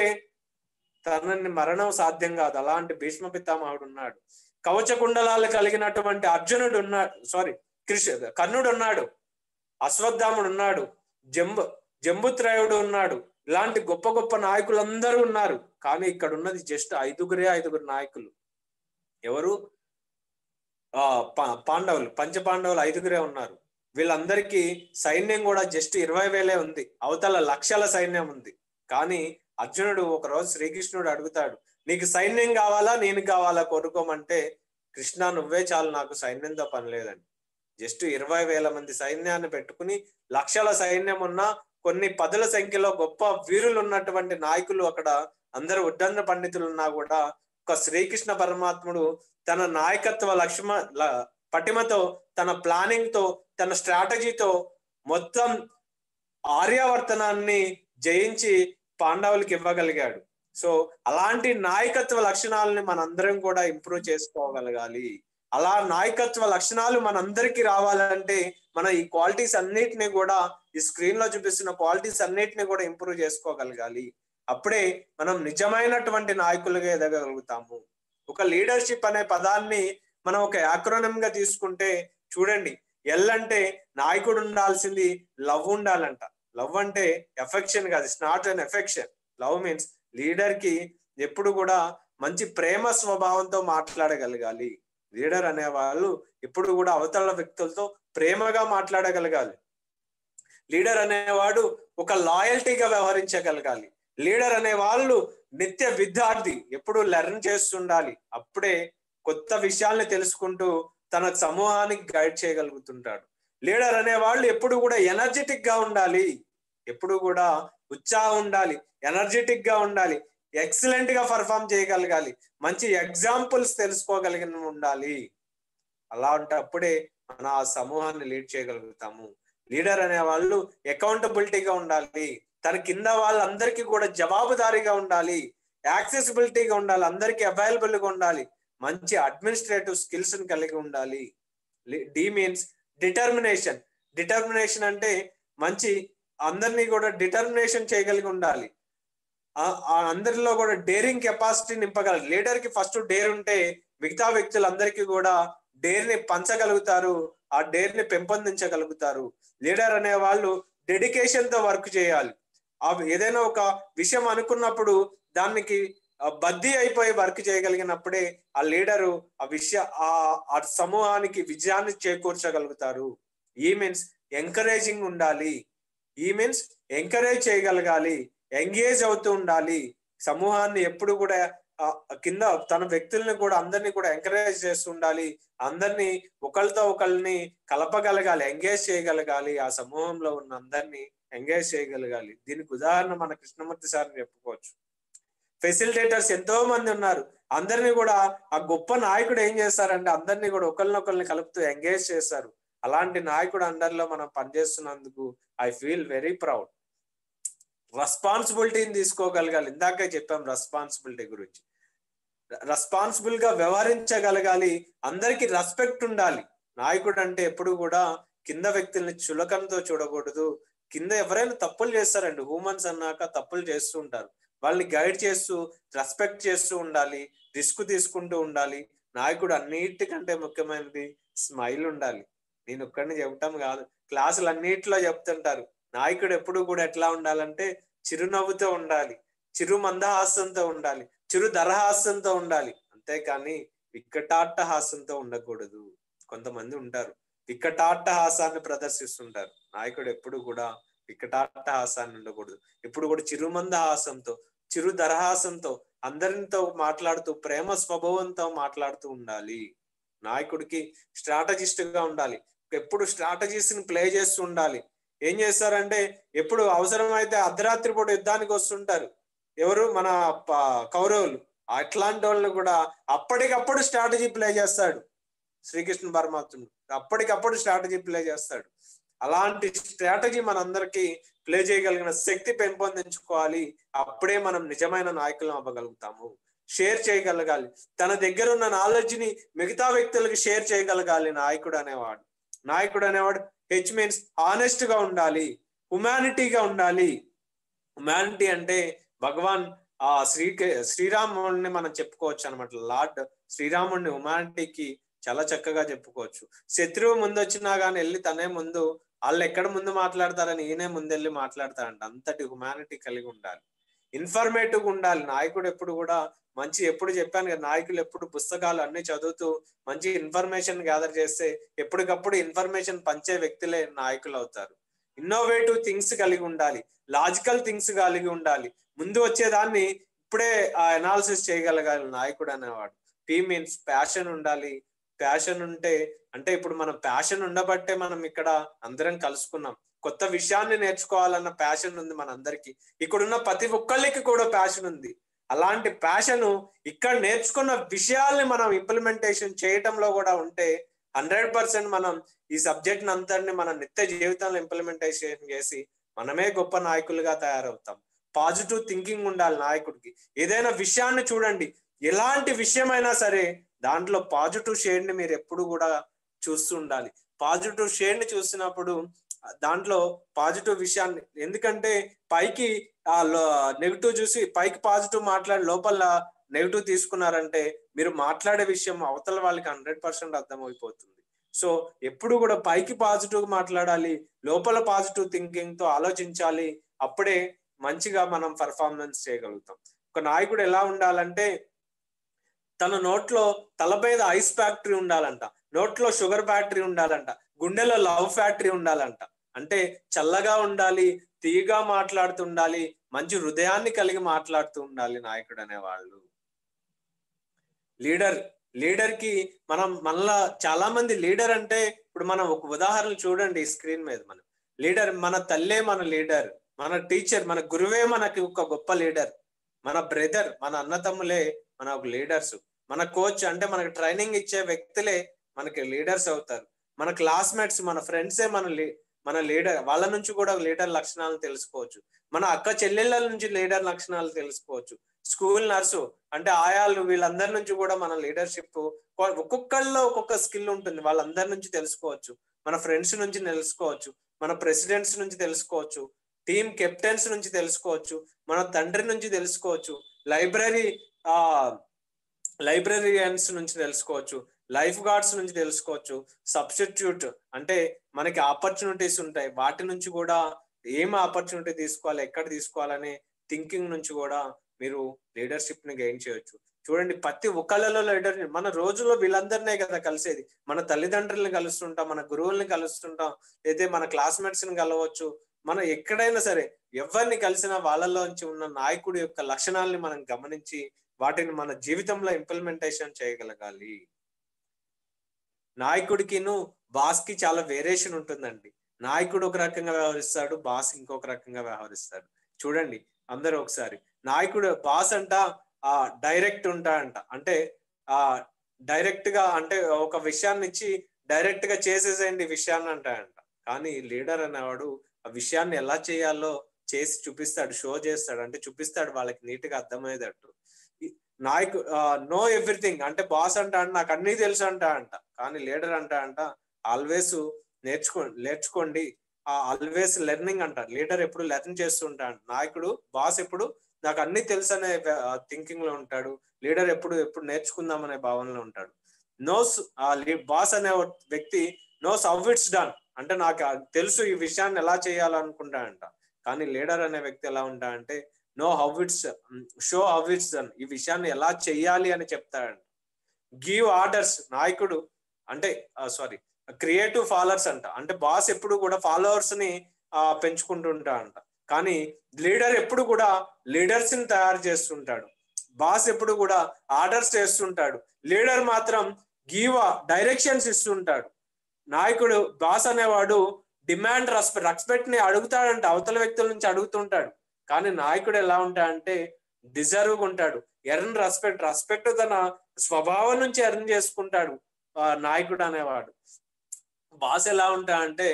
తనని మరణం సాధ్యం కాదు. అలాంటి భీష్మ పితామహుడు ఉన్నాడు. కవచ కుండలాలు కలిగినటువంటి అర్జునుడు ఉన్నాడు. కర్ణుడు ఉన్నాడు. అశ్వత్థాముడు ఉన్నాడు. జంబుత్రయుడు ఉన్నాడు. ఇలాంటి గొప్ప గొప్ప నాయకులందరూ ఉన్నారు. కానీ ఇక్కడ ఉన్నది జస్ట్ 5 నాయకులు. ఎవరు? పాండవులు, పంచపాండవులు 5 ఉన్నారు. వీళ్ళందరికీ సైన్యం కూడా జస్ట్ 20,000 ఉంది. అవతల లక్షల సైన్యం ఉంది. కానీ అర్జునుడు ఒకరోజు శ్రీకృష్ణుడు అడుగుతాడు, నీకు సైన్యం కావాలా, నేను కావాలా, కోరుకోమంటే కృష్ణ నువ్వే చాలు, నాకు సైన్యంతో పని లేదని. జస్ట్ 20,000 మంది సైన్యాన్ని పెట్టుకుని లక్షల సైన్యం ఉన్న కొన్ని 10ల సంఖ్యలో గొప్ప వీరులు ఉన్నటువంటి నాయకులు అక్కడ అందరూ ఉద్దండ పండితులు ఉన్నా కూడా ఒక శ్రీకృష్ణ పరమాత్ముడు తన నాయకత్వ పటిమతో, తన ప్లానింగ్ తో, తన స్ట్రాటజీతో మొత్తం ఆర్యావర్తనాన్ని జయించి పాండవులకి ఇవ్వగలిగాడు. సో అలాంటి నాయకత్వ లక్షణాలని మనందరం కూడా ఇంప్రూవ్ చేసుకోగలగాలి. అలా నాయకత్వ లక్షణాలు మనందరికీ రావాలంటే మన ఈ క్వాలిటీస్ అన్నిటిని కూడా, ఈ స్క్రీన్ లో చూపిస్తున్న క్వాలిటీస్ అన్నిటిని కూడా ఇంప్రూవ్ చేసుకోగలగాలి. అప్పుడే మనం నిజమైనటువంటి నాయకులుగా ఎదగగలుగుతాము. ఒక లీడర్షిప్ అనే పదాన్ని మనం ఒక యాక్రోనిమ్ గా తీసుకుంటే చూడండి, ఎల్ అంటే నాయకుడు ఉండాల్సింది లవ్ ఉండాలంట. లవ్ అంటే ఎఫెక్షన్ కాదు, it's not an affection. Love means leader కి ఎప్పుడు కూడా మంచి ప్రేమ స్వభావంతో మాట్లాడగలగాలి. లీడర్ అనేవాళ్ళు ఎప్పుడు కూడా అవతల వ్యక్తులతో ప్రేమగా మాట్లాడగలగాలి. లీడర్ అనేవాడు ఒక లాయల్టీగా వ్యవహరించగలగాలి. లీడర్ అనే వాళ్ళు నిత్య విద్యార్థి, ఎప్పుడు లెర్న్ చేస్తుండాలి. అప్పుడే కొత్త విషయాల్ని తెలుసుకుంటూ తన సమూహానికి గైడ్ చేయగలుగుతుంటాడు. లీడర్ అనే వాళ్ళు ఎప్పుడు కూడా ఎనర్జెటిక్ గా ఉండాలి, ఎప్పుడు కూడా ఉత్సాహం ఉండాలి, ఎనర్జెటిక్ గా ఉండాలి, ఎక్సలెంట్ గా పర్ఫామ్ చేయగలగాలి, మంచి ఎగ్జాంపుల్స్ తెలుసుకోగలిగిన ఉండాలి. అలాంటప్పుడే మన ఆ సమూహాన్ని లీడ్ చేయగలుగుతాము. లీడర్ అనే వాళ్ళు అకౌంటబిలిటీగా ఉండాలి, తన కింద వాళ్ళందరికీ కూడా జవాబుదారీగా ఉండాలి, యాక్సెసిబిలిటీగా ఉండాలి, అందరికీ అవైలబుల్ గా ఉండాలి, మంచి అడ్మినిస్ట్రేటివ్ స్కిల్స్ కలిగి ఉండాలి. D means determination. డిటర్మినేషన్ అంటే మంచి అందరినీ కూడా డిటర్మినేషన్ చేయగలిగి ఉండాలి. అందరిలో కూడా డేరింగ్ కెపాసిటీ నింపగలరు. లీడర్ కి ఫస్ట్ డేర్ ఉంటే మిగతా వ్యక్తులందరికీ కూడా డేర్ ని పంచగలుగుతారు, ఆ డేర్ ని పెంపొందించగలుగుతారు. లీడర్ అనే వాళ్ళు డెడికేషన్ తో వర్క్ చేయాలి. ఏదైనా ఒక విషయం అనుకున్నప్పుడు దానికి బద్దీ అయిపోయి వర్క్ చేయగలిగినప్పుడే ఆ లీడరు ఆ సమూహానికి విజయాన్ని చేకూర్చగలుగుతారు. ఈ మీన్స్ ఎంకరేజింగ్ ఉండాలి, ఈ మీన్స్ ఎంకరేజ్ చేయగలగాలి, ఎంగేజ్ అవుతూ ఉండాలి. సమూహాన్ని ఎప్పుడు కూడా కింద తన వ్యక్తుల్ని కూడా అందరినీ కూడా ఎంకరేజ్ చేస్తూ ఉండాలి. అందరినీ ఒకళ్ళతో ఒకళ్ళని కలపగలగాలి, ఎంగేజ్ చేయగలగాలి. ఆ సమూహంలో ఉన్న అందరినీ ఎంగేజ్ చేయగలగాలి. దీనికి ఉదాహరణ మన కృష్ణమూర్తి సార్ని చెప్పుకోవచ్చు. ఫెసిలిటేటర్స్ ఎంతో మంది ఉన్నారు. అందరినీ కూడా ఆ గొప్ప నాయకుడు ఏం చేస్తారంటే అందరినీ కూడా ఒకరినొకరిని కలుపుతూ ఎంగేజ్ చేస్తారు. అలాంటి నాయకుడు అండర్లో మనం పనిచేస్తున్నందుకు ఐ ఫీల్ వెరీ ప్రౌడ్. రెస్పాన్సిబిలిటీని తీసుకోగలగాలి. ఇందాకే చెప్పాం రెస్పాన్సిబిలిటీ గురించి. రెస్పాన్సిబుల్ గా వ్యవహరించగలగాలి. అందరికి రెస్పెక్ట్ ఉండాలి. నాయకుడు అంటే ఎప్పుడు కూడా కింద వ్యక్తుల్ని చులకంతో చూడకూడదు. కింద ఎవరైనా తప్పులు చేస్తారండి, హ్యూమన్స్ అన్నాక తప్పులు చేస్తూ ఉంటారు. వాళ్ళని గైడ్ చేస్తూ రెస్పెక్ట్ చేస్తూ ఉండాలి, రిస్క్ తీసుకుంటూ ఉండాలి. నాయకుడు అన్నిటికంటే ముఖ్యమైనది స్మైల్ ఉండాలి. నేను ఒక్కడిని చెప్పటం కాదు, క్లాసులు అన్నిటిలో చెప్తుంటారు. నాయకుడు ఎప్పుడు కూడా ఎట్లా ఉండాలంటే చిరునవ్వుతో ఉండాలి, చిరు మందహాసంతో ఉండాలి, చిరు దరహాసంతో ఉండాలి. అంతేకాని వికటాట్టహాసంతో ఉండకూడదు. కొంతమంది ఉంటారు వికటాట్టహాసాన్ని ప్రదర్శిస్తుంటారు. నాయకుడు ఎప్పుడు కూడా వికటాట్టహాసాన్ని ఉండకూడదు. ఎప్పుడు కూడా చిరుమందహాసంతో, చిరు దరహాసంతో అందరితో మాట్లాడుతూ ప్రేమ స్వభావంతో మాట్లాడుతూ ఉండాలి. నాయకుడికి స్ట్రాటజిస్ట్ గా ఉండాలి. ఎప్పుడు స్ట్రాటజీస్ ని ప్లే చేస్తూ ఉండాలి. ఏం చేస్తారంటే ఎప్పుడు అవసరమైతే అర్ధరాత్రి పూట యుద్ధానికి వస్తుంటారు. ఎవరు? మన కౌరవులు. అట్లాంటి వాళ్ళని కూడా అప్పటికప్పుడు స్ట్రాటజీ ప్లే చేస్తాడు శ్రీకృష్ణ పరమాత్ముడు. అప్పటికప్పుడు స్ట్రాటజీ ప్లే చేస్తాడు. అలాంటి స్ట్రాటజీ మనందరికి ప్లే చేయగలిగిన శక్తి పెంపొందించుకోవాలి. అప్పుడే మనం నిజమైన నాయకులను అవ్వగలుగుతాము. షేర్ చేయగలగాలి. తన దగ్గర ఉన్న నాలెడ్జ్ ని మిగతా వ్యక్తులకి షేర్ చేయగలగాలి. నాయకుడు అనేవాడు హెచ్ మీన్స్ హానెస్ట్ గా ఉండాలి, హ్యుమానిటీగా ఉండాలి. హ్యుమానిటీ అంటే భగవాన్ శ్రీరాముడిని మనం చెప్పుకోవచ్చు అనమాట. లార్డ్ శ్రీరాముడిని హ్యుమానిటీకి చాలా చక్కగా చెప్పుకోవచ్చు. శత్రువు ముందు వచ్చినా గానీ వెళ్ళి తనే ముందు, వాళ్ళు ఎక్కడ ముందు మాట్లాడతారని ఈయనే ముందెళ్ళి మాట్లాడతారంట. అంతటి హ్యుమానిటీ కలిగి ఉండాలి. ఇన్ఫర్మేటివ్ ఉండాలి. నాయకుడు ఎప్పుడు కూడా మంచి, ఎప్పుడు చెప్పాను కదా, నాయకులు ఎప్పుడు పుస్తకాలు అన్ని చదువుతూ మంచి ఇన్ఫర్మేషన్ గ్యాదర్ చేస్తే ఎప్పటికప్పుడు ఇన్ఫర్మేషన్ పంచే వ్యక్తులే నాయకులు అవుతారు. ఇన్నోవేటివ్ థింగ్స్ కలిగి ఉండాలి, లాజికల్ థింగ్స్ కలిగి ఉండాలి. ముందు వచ్చేదాన్ని ఇప్పుడే అనాలిసిస్ చేయగలగాలి నాయకుడు అనేవాడు. పి మీన్స్ ప్యాషన్ ఉండాలి. ప్యాషన్ ఉంటే అంటే ఇప్పుడు మనం ప్యాషన్ ఉండబట్టే మనం ఇక్కడ అందరం కలుసుకున్నాం. కొత్త విషయాన్ని నేర్చుకోవాలన్న ప్యాషన్ ఉంది మనందరికి. ఇక్కడున్న ప్రతి ఒక్కళ్ళకి కూడా ప్యాషన్ ఉంది. అలాంటి ప్యాషన్ ఇక్కడ నేర్చుకున్న విషయాల్ని మనం ఇంప్లిమెంటేషన్ చేయటంలో కూడా ఉంటే 100% మనం ఈ సబ్జెక్ట్ అంతటిని మన నిత్య జీవితంలో ఇంప్లిమెంటేషన్ చేసి మనమే గొప్ప నాయకులుగా తయారవుతాం. పాజిటివ్ థింకింగ్ ఉండాలి నాయకుడికి. ఏదైనా విషయాన్ని చూడండి, ఎలాంటి విషయమైనా సరే దాంట్లో పాజిటివ్ షేడ్ ని మీరు ఎప్పుడు కూడా చూస్తూ ఉండాలి. పాజిటివ్ షేడ్ ని చూసినప్పుడు దాంట్లో పాజిటివ్ విషయాన్ని, ఎందుకంటే పైకి నెగిటివ్ చూసి పైకి పాజిటివ్ మాట్లాడి లోపల నెగిటివ్ తీసుకున్నారంటే మీరు మాట్లాడే విషయం అవతల వాళ్ళకి 100% అర్థమైపోతుంది. సో ఎప్పుడు కూడా పైకి పాజిటివ్ మాట్లాడాలి, లోపల పాజిటివ్ థింకింగ్ తో ఆలోచించాలి. అప్పుడే మంచిగా మనం పర్ఫార్మెన్స్ చేయగలుగుతాం. ఒక నాయకుడు ఎలా ఉండాలంటే తన నోట్లో తలపైన ఐస్ ఫ్యాక్టరీ ఉండాలంట, నోట్లో షుగర్ ఫ్యాక్టరీ ఉండాలంట, గుండెలో లవ్ ఫ్యాక్టరీ ఉండాలంట. అంటే చల్లగా ఉండాలి, తీయగా మాట్లాడుతూ ఉండాలి, మంచి హృదయాన్ని కలిగి మాట్లాడుతూ ఉండాలి నాయకుడు అనేవాళ్ళు. లీడర్ కి మనలో చాలా మంది లీడర్ అంటే ఇప్పుడు మనం ఒక ఉదాహరణ చూడండి స్క్రీన్ మీద. మనం లీడర్, మన తల్లే మన లీడర్, మన టీచర్, మన గురువే మనకి ఒక గొప్ప లీడర్, మన బ్రదర్, మన అన్నతమ్ములే మన ఒక లీడర్స్, మన కోచ్ అంటే మనకి ట్రైనింగ్ ఇచ్చే వ్యక్తులే మనకి లీడర్స్ అవుతారు. మన క్లాస్మేట్స్, మన ఫ్రెండ్సే మన లీడర్. వాళ్ళ నుంచి కూడా లీడర్ లక్షణాలను తెలుసుకోవచ్చు. మన అక్క చెల్లెళ్ళ నుంచి లీడర్ లక్షణాలు తెలుసుకోవచ్చు. స్కూల్ నర్సు అంటే ఆయాలు, వీళ్ళందరి నుంచి కూడా మన లీడర్షిప్ ఒక్కొక్కళ్ళలో ఒక్కొక్క స్కిల్ ఉంటుంది, వాళ్ళందరి నుంచి తెలుసుకోవచ్చు. మన ఫ్రెండ్స్ నుంచి తెలుసుకోవచ్చు, మన ప్రెసిడెంట్స్ నుంచి తెలుసుకోవచ్చు, టీమ్ కెప్టెన్స్ నుంచి తెలుసుకోవచ్చు, మన తండ్రి నుంచి తెలుసుకోవచ్చు, లైబ్రరీయన్స్ నుంచి తెలుసుకోవచ్చు, లైఫ్ గార్డ్స్ నుంచి తెలుసుకోవచ్చు, సబ్స్టిట్యూట్ అంటే మనకి ఆపర్చునిటీస్ ఉంటాయి, వాటి నుంచి కూడా ఏం ఆపర్చునిటీ తీసుకోవాలి, ఎక్కడ తీసుకోవాలనే థింకింగ్ నుంచి కూడా మీరు లీడర్షిప్ ని గెయిన్ చేయొచ్చు. చూడండి, ప్రతి ఒక్కళ్ళలో లీడర్, మన రోజులో వీళ్ళందరినీ కదా కలిసేది. మన తల్లిదండ్రుల్ని కలుస్తుంటాం, మన గురువుల్ని కలుస్తుంటాం, అయితే మన క్లాస్మేట్స్ ని కలవచ్చు. మనం ఎక్కడైనా సరే ఎవరిని కలిసినా వాళ్ళలోంచి ఉన్న నాయకుడి యొక్క లక్షణాలని మనం గమనించి వాటిని మన జీవితంలో ఇంప్లిమెంటేషన్ చేయగలగాలి. నాయకుడికిను బాస్ కి చాలా వేరియేషన్ ఉంటుందండి. నాయకుడు ఒక రకంగా వ్యవహరిస్తాడు, బాస్ ఇంకొక రకంగా వ్యవహరిస్తాడు. చూడండి అందరూ ఒకసారి, నాయకుడు బాస్ అంట డైరెక్ట్ ఉంటాడంట, అంటే డైరెక్ట్ గా, అంటే ఒక విషయాన్ని ఇచ్చి డైరెక్ట్ గా చేసేసేయండి విషయాన్ని అంటాడంట. కానీ లీడర్ అనేవాడు ఆ విషయాన్ని ఎలా చేయాలో చేసి చూపిస్తాడు, షో చేస్తాడు, అంటే చూపిస్తాడు వాళ్ళకి నీట్ గా అర్థమయ్యేటట్టు. నో ఎవ్రీథింగ్ అంటే బాస్ నాకు అన్ని తెలుసు అంట. కానీ లీడర్ అంట ఆల్వేస్ నేర్చుకోండి, ఆల్వేస్ లెర్నింగ్ అంటారు. లీడర్ ఎప్పుడు లెర్న్ చేస్తుంటాడు, నాయకుడు బాస్ ఎప్పుడు నాకు అన్ని తెలుసు అనే థింకింగ్ లో ఉంటాడు. లీడర్ ఎప్పుడు నేర్చుకుందాం అనే భావనలో ఉంటాడు. బాస్ అనే వ్యక్తి నోస్ హౌ ఇట్స్ డన్, అంటే నాకు తెలుసు ఈ విషయాన్ని ఎలా చేయాలనుకుంటాడంట. కానీ లీడర్ అనే వ్యక్తి ఎలా ఉంటాడంటే షో హౌ ఇట్స్ డన్, ఈ విషయాన్ని ఎలా చెయ్యాలి అని చెప్తాడంట. గివ్ ఆర్డర్స్, నాయకుడు అంటే క్రియేటివ్ ఫాలోవర్స్ అంట, అంటే బాస్ ఎప్పుడు కూడా ఫాలోవర్స్ ని పెంచుకుంటుంటాడంట. కానీ లీడర్ ఎప్పుడు కూడా లీడర్స్ ని తయారు చేస్తుంటాడు. బాస్ ఎప్పుడు కూడా ఆర్డర్స్ చేస్తుంటాడు, లీడర్ మాత్రం డైరెక్షన్స్ ఇస్తుంటాడు. నాయకుడు బాస్ అనేవాడు డిమాండ్ రెస్పెక్ట్ ని అడుగుతాడంట, అవతల వ్యక్తుల నుంచి అడుగుతుంటాడు. కానీ నాయకుడు ఎలా ఉంటాడంటే డిజర్వ్ ఉంటాడు, ఎర్న్ రెస్పెక్ట్ తన స్వభావం నుంచి ఎర్న్ చేసుకుంటాడు నాయకుడు అనేవాడు. బాస్ ఎలా ఉంటాడంటే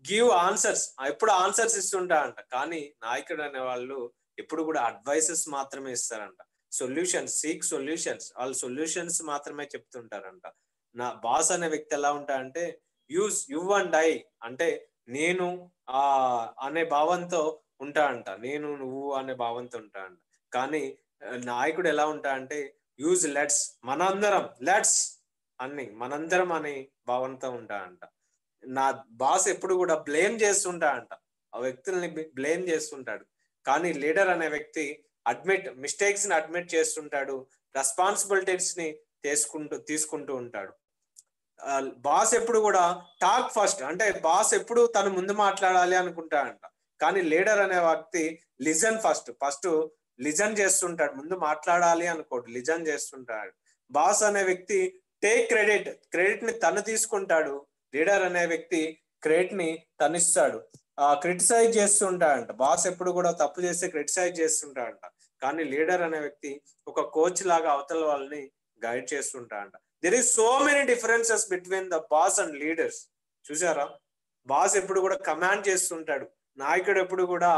గివ్ ఆన్సర్స్, ఎప్పుడు ఆన్సర్స్ ఇస్తుంటాడంట. కానీ నాయకుడు అనేవాళ్ళు ఎప్పుడు కూడా అడ్వైసెస్ మాత్రమే ఇస్తారంట, సీక్ సొల్యూషన్స్, వాళ్ళు సొల్యూషన్స్ మాత్రమే చెప్తుంటారంట. నా బాస్ అనే వ్యక్తి ఎలా ఉంటాడంటే యు అండ్ ఐ, అంటే నేను అనే భావంతో ఉంటాడంట, నేను నువ్వు అనే భావంతో ఉంటాడంట. కానీ నాయకుడు ఎలా ఉంటాడంటే యూజ్ లెట్స్, మనందరం అనే భావంతో ఉంటాడంట. నా బాస్ ఎప్పుడు కూడా బ్లేమ్ చేస్తుంటాడంట, ఆ వ్యక్తుల్ని బ్లేమ్ చేస్తుంటాడు. కానీ లీడర్ అనే వ్యక్తి మిస్టేక్స్ ని అడ్మిట్ చేస్తుంటాడు, రెస్పాన్సిబిలిటీస్ ని తీసుకుంటూ ఉంటాడు. బాస్ ఎప్పుడు కూడా టాక్ ఫస్ట్, అంటే బాస్ ఎప్పుడు తను ముందు మాట్లాడాలి అనుకుంటాడంట. కానీ లీడర్ అనే వ్యక్తి లిజన్ ఫస్ట్ లిజన్ చేస్తుంటాడు, ముందు మాట్లాడాలి అనుకోడు, లిజన్ చేస్తుంటాడు. బాస్ అనే వ్యక్తి టేక్ క్రెడిట్ ని తను తీసుకుంటాడు, లీడర్ అనే వ్యక్తి క్రెడిట్ ని తనిస్తాడు. క్రిటిసైజ్ చేస్తుంటాడంట, బాస్ ఎప్పుడు కూడా తప్పు చేస్తే క్రిటిసైజ్ చేస్తుంటాడంట. కానీ లీడర్ అనే వ్యక్తి ఒక కోచ్ లాగా అవతల వాళ్ళని గైడ్ చేస్తుంటాడంట. There is so many differences between the boss and leaders. చూసారా, బాస్ ఎప్పుడు కూడా కమాండ్ చేస్తుంటాడు, నాయకుడు ఎప్పుడు కూడా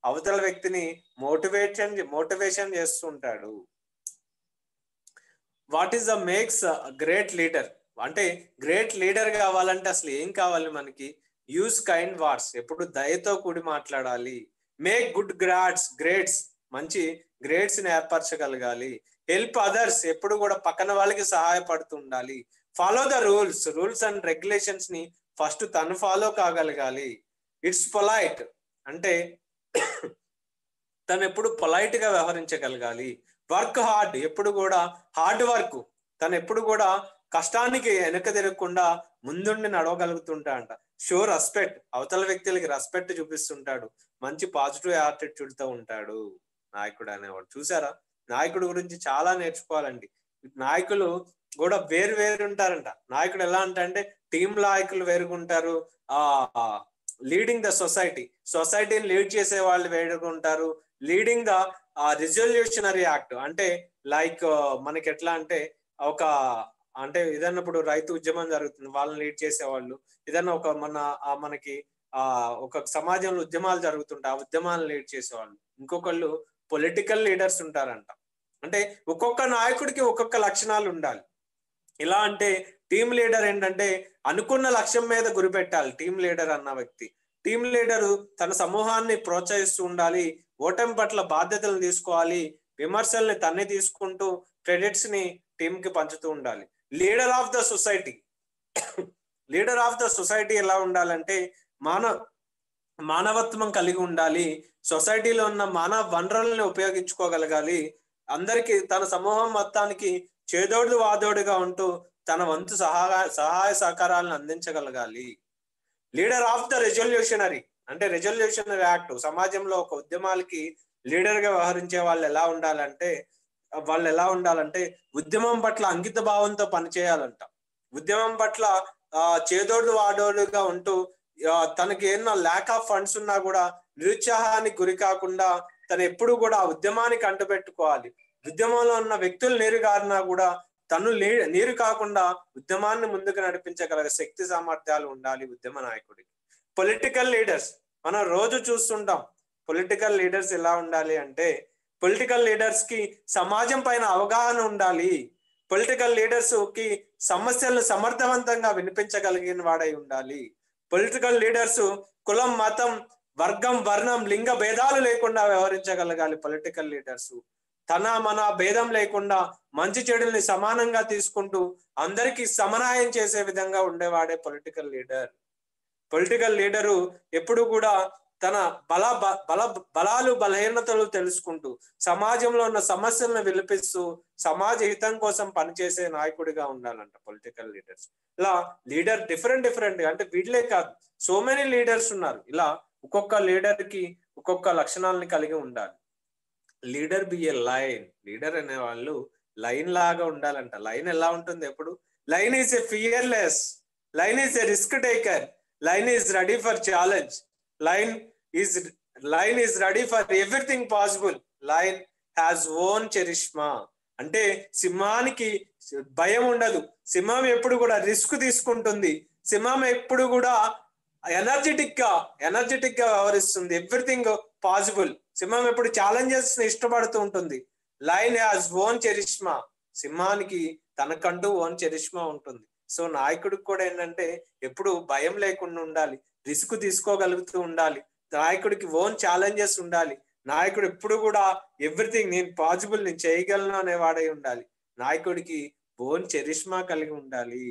అవతల వ్యక్తిని మోటివేషన్ చేస్తుంటాడు. What is the makes great leader, అంటే గ్రేట్ లీడర్ కావాలంటే అసలు ఏం కావాలి మనకి? యూజ్ కైండ్ వర్డ్స్, ఎప్పుడు దయతో కూడి మాట్లాడాలి. మేక్ గుడ్ గ్రేడ్స్, మంచి గ్రేడ్స్ ని ఏర్పరచగలగాలి. హెల్ప్ అదర్స్, ఎప్పుడు కూడా పక్కన వాళ్ళకి సహాయపడుతూ ఉండాలి. Follow the rules and regulations ని ఫస్ట్ తను ఫాలో కాగలగాలి. ఇట్స్ పొలైట్, అంటే తను ఎప్పుడు పొలైట్ గా వ్యవహరించగలగాలి. వర్క్ హార్డ్, ఎప్పుడు కూడా హార్డ్ వర్క్, తను ఎప్పుడు కూడా కష్టానికి వెనక తిరగకుండా ముందుండి నడవగలుగుతుంటాడంట. షో రెస్పెక్ట్, అవతల వ్యక్తులకి రెస్పెక్ట్ చూపిస్తుంటాడు, మంచి పాజిటివ్ యాటిట్యూడ్ తో ఉంటాడు నాయకుడు అనేవాడు. చూసారా, నాయకుడు గురించి చాలా నేర్చుకోవాలండి. నాయకులు కూడా వేరు ఉంటారంట. నాయకుడు ఎలా అంటే టీం నాయకులు వేరుగుంటారు, లీడింగ్ ద సొసైటీని లీడ్ చేసే వాళ్ళు వేరుగుంటారు, లీడింగ్ ద రిజల్యూషనరీ యాక్ట్, అంటే లైక్ మనకి ఎట్లా అంటే అంటే ఏదన్నా ఇప్పుడు రైతు ఉద్యమం జరుగుతుంది, వాళ్ళని లీడ్ చేసేవాళ్ళు. ఏదన్నా మనకి ఒక సమాజంలో ఉద్యమాలు జరుగుతుంటాయి, ఆ ఉద్యమాలను లీడ్ చేసేవాళ్ళు. ఇంకొకళ్ళు పొలిటికల్ లీడర్స్ ఉంటారంట. అంటే ఒక్కొక్క నాయకుడికి ఒక్కొక్క లక్షణాలు ఉండాలి. ఎలా అంటే టీం లీడర్ ఏంటంటే అనుకున్న లక్ష్యం మీద గురిపెట్టాలి. టీం లీడర్ అన్న వ్యక్తి, టీం లీడరు తన సమూహాన్ని ప్రోత్సహిస్తూ ఉండాలి, ఓటమి పట్ల బాధ్యతలను తీసుకోవాలి, విమర్శల్ని తన్నే తీసుకుంటూ క్రెడిట్స్ ని టీం కి పంచుతూ ఉండాలి. లీడర్ ఆఫ్ ద సొసైటీ ఎలా ఉండాలంటే మానవత్వం కలిగి ఉండాలి, సొసైటీలో ఉన్న మానవ వనరులను ఉపయోగించుకోగలగాలి, అందరికి తన సమూహం మొత్తానికి చేదోడు వాదోడుగా ఉంటూ తన వంతు సహాయ సహకారాలను అందించగలగాలి. లీడర్ ఆఫ్ ద రెజల్యూషనరీ అంటే రెజల్యూషనరీ యాక్ట్ సమాజంలో ఒక ఉద్యమాలకి లీడర్ గా వ్యవహరించే వాళ్ళు ఎలా ఉండాలంటే ఉద్యమం పట్ల అంకిత భావంతో పనిచేయాలంట. ఉద్యమం పట్ల చేదోడు వాదోడుగా ఉంటూ తనకి ఏమన్నా ల్యాక్ ఆఫ్ ఫండ్స్ ఉన్నా కూడా నిరుత్సాహానికి గురి కాకుండా తను ఎప్పుడు కూడా ఆ ఉద్యమానికి అంటుపెట్టుకోవాలి. ఉద్యమంలో ఉన్న వ్యక్తులు నీరు కారినా కూడా తను నీరు కాకుండా ఉద్యమాన్ని ముందుకు నడిపించగల శక్తి సామర్థ్యాలు ఉండాలి ఉద్యమ నాయకుడికి. పొలిటికల్ లీడర్స్ మనం రోజు చూస్తుంటాం. పొలిటికల్ లీడర్స్ ఎలా ఉండాలి అంటే పొలిటికల్ లీడర్స్ కి సమాజం పైన అవగాహన ఉండాలి. పొలిటికల్ లీడర్స్ కి సమస్యలను సమర్థవంతంగా వినిపించగలిగిన వాడై ఉండాలి. పొలిటికల్ లీడర్స్ కులం, మతం, వర్గం, వర్ణం, లింగ భేదాలు లేకుండా వ్యవహరించగలగాలి. పొలిటికల్ లీడర్స్ తన మన భేదం లేకుండా మంచి చెడుల్ని సమానంగా తీసుకుంటూ అందరికీ సమన్వయం చేసే విధంగా ఉండేవాడే పొలిటికల్ లీడర్. పొలిటికల్ లీడరు ఎప్పుడు కూడా తన బలాలు బలహీనతలు తెలుసుకుంటూ సమాజంలో ఉన్న సమస్యలను విలిపిస్తూ సమాజ హితం కోసం పనిచేసే నాయకుడిగా ఉండాలంట పొలిటికల్ లీడర్స్. ఇలా లీడర్ డిఫరెంట్ అంటే వీళ్ళే కాదు, సో మెనీ లీడర్స్ ఉన్నారు. ఇలా ఒక్కొక్క లీడర్ కి ఒక్కొక్క లక్షణాలని కలిగి ఉండాలి. Leader be a lion. Leader అనే వాళ్ళు లైన్ లాగా ఉండాలంట. లైన్ ఎలా ఉంటుంది? ఎప్పుడు lion is a fearless, lion is a risk taker, lion is ready for challenge, lion is ready for everything possible, lion has own charisma. అంటే సింహానికి భయం ఉండదు, సింహం ఎప్పుడు కూడా రిస్క్ తీసుకుంటుంది, సింహం ఎప్పుడు కూడా ఎనర్జెటిక్ గా వ్యవహరిస్తుంది, ఎవ్రీథింగ్ పాసిబుల్. సింహం ఎప్పుడు ఛాలెంజెస్ ని ఇష్టపడుతూ ఉంటుంది. Lion has own charisma. సింహానికి తనకంటూ ఓన్ చరిష్మా ఉంటుంది. సో నాయకుడికి కూడా ఏంటంటే ఎప్పుడు భయం లేకుండా ఉండాలి, రిస్క్ తీసుకోగలుగుతూ ఉండాలి, నాయకుడికి ఓన్ ఛాలెంజెస్ ఉండాలి, నాయకుడు ఎప్పుడు కూడా ఎవ్రీథింగ్ నేను పాసిబుల్, నేను చేయగలను అనేవాడై ఉండాలి, నాయకుడికి ఓన్ చరిష్మా కలిగి ఉండాలి.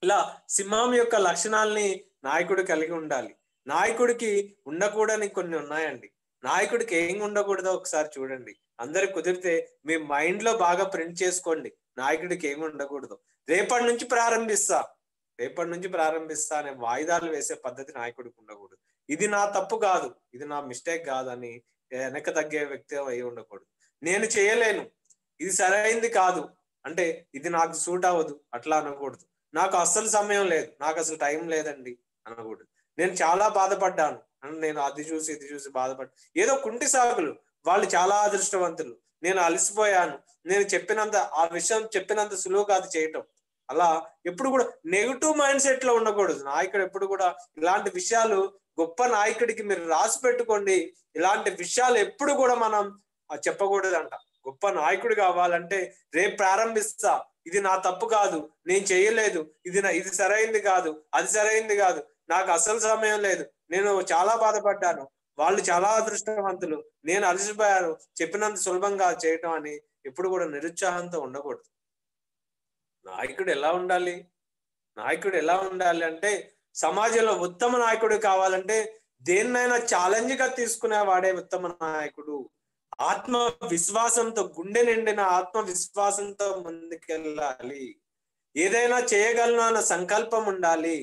ఇలా సింహం యొక్క లక్షణాలని నాయకుడు కలిగి ఉండాలి. నాయకుడికి ఉండకూడని కొన్ని ఉన్నాయండి. నాయకుడికి ఏం ఉండకూడదో ఒకసారి చూడండి. అందరికి కుదిరితే మీ మైండ్ లో బాగా ప్రింట్ చేసుకోండి నాయకుడికి ఏమి ఉండకూడదు. రేపటి నుంచి ప్రారంభిస్తా అనే వాయిదాలు వేసే పద్ధతి నాయకుడికి ఉండకూడదు. ఇది నా తప్పు కాదు, ఇది నా మిస్టేక్ కాదు అని వెనక తగ్గే వ్యక్తి అయి ఉండకూడదు. నేను చేయలేను, ఇది సరైంది కాదు అంటే ఇది నాకు సూట్ అవ్వదు అట్లా అనకూడదు. నాకు అస్సలు సమయం లేదు, నాకు అసలు టైం లేదండి అనకూడదు. నేను చాలా బాధపడ్డాను అని నేను అది చూసి ఇది చూసి బాధపడ్డా, ఏదో కుంటి సాగులు, వాళ్ళు చాలా అదృష్టవంతులు, నేను అలసిపోయాను, నేను ఆ విషయం చెప్పినంత సులువు కాదు చేయటం. అలా ఎప్పుడు కూడా నెగిటివ్ మైండ్ సెట్ లో ఉండకూడదు. నాయకుడు ఎప్పుడు కూడా ఇలాంటి విషయాలు, గొప్ప నాయకుడికి మీరు రాసి పెట్టుకోండి, ఇలాంటి విషయాలు ఎప్పుడు కూడా మనం చెప్పకూడదంట. గొప్ప నాయకుడు కావాలంటే రేపు ప్రారంభిస్తా, ఇది నా తప్పు కాదు, నేను చేయలేదు, ఇది సరైంది కాదు, అది సరైంది కాదు, నాకు అసలు సమయం లేదు, నేను చాలా బాధపడ్డాను, వాళ్ళు చాలా అదృష్టవంతులు, నేను అలసిపోయాను, చెప్పినంత సులభంగా చేయటం అని ఎప్పుడు కూడా నిరుత్సాహంతో ఉండకూడదు. నాయకుడు ఎలా ఉండాలి అంటే సమాజంలో ఉత్తమ నాయకుడు కావాలంటే దేన్నైనా ఛాలెంజ్ గా తీసుకునేవాడే ఉత్తమ నాయకుడు. ఆత్మవిశ్వాసంతో, గుండె నిండిన ఆత్మవిశ్వాసంతో ముందుకెళ్ళాలి. ఏదైనా చేయగలను అన్న సంకల్పం ఉండాలి.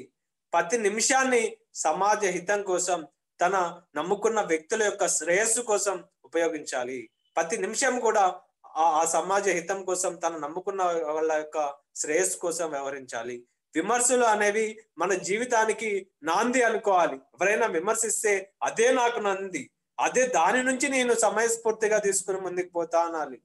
ప్రతి నిమిషాన్ని సమాజ హితం కోసం, తన నమ్ముకున్న వ్యక్తుల యొక్క శ్రేయస్సు కోసం ఉపయోగించాలి. ప్రతి నిమిషం కూడా ఆ సమాజ హితం కోసం, తన నమ్ముకున్న వాళ్ళ యొక్క శ్రేయస్సు కోసం వ్యవహరించాలి. విమర్శలు అనేవి మన జీవితానికి నాంది అనుకోవాలి. ఎవరైనా విమర్శిస్తే అదే నాకు నంది, అదే దాని నుంచి నేను సమయస్ఫూర్తిగా తీసుకుని ముందుకు పోతా అనాలి.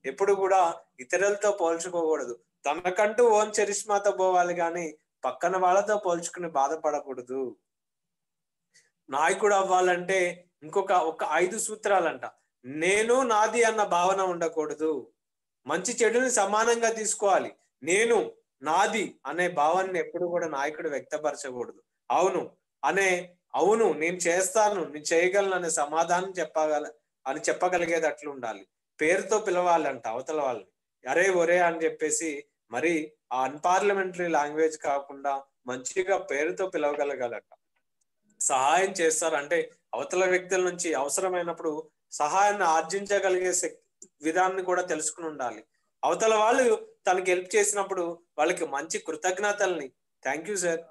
ఎప్పుడు కూడా ఇతరులతో పోల్చుకోకూడదు, తనకంటూ ఓన్ చరిష్మాతో పోవాలి కానీ పక్కన వాళ్ళతో పోల్చుకుని బాధపడకూడదు. నాయకుడు అవ్వాలంటే ఒక 5 సూత్రాలంట. నేను నాది అన్న భావన ఉండకూడదు. మంచి చెడుని సమానంగా తీసుకోవాలి. నేను నాది అనే భావాన్ని ఎప్పుడు కూడా నాయకుడు వ్యక్తపరచకూడదు. అవును నేను చేస్తాను, నేను చేయగలను అనే సమాధానం చెప్పగలిగేది అట్లా ఉండాలి. పేరుతో పిలవాలంట అవతల వాళ్ళని, అరే ఒరే అని చెప్పేసి మరి ఆ అన్పార్లమెంటరీ లాంగ్వేజ్ కాకుండా మంచిగా పేరుతో పిలవగలగాలంట. సహాయం చేస్తారు. అంటే అవతల వ్యక్తుల నుంచి అవసరమైనప్పుడు సహాయాన్ని ఆర్జించగలిగే విధాన్ని కూడా తెలుసుకుని ఉండాలి. అవతల వాళ్ళు తనకి హెల్ప్ చేసినప్పుడు వాళ్ళకి మంచి కృతజ్ఞతల్ని, థ్యాంక్ యూ సార్,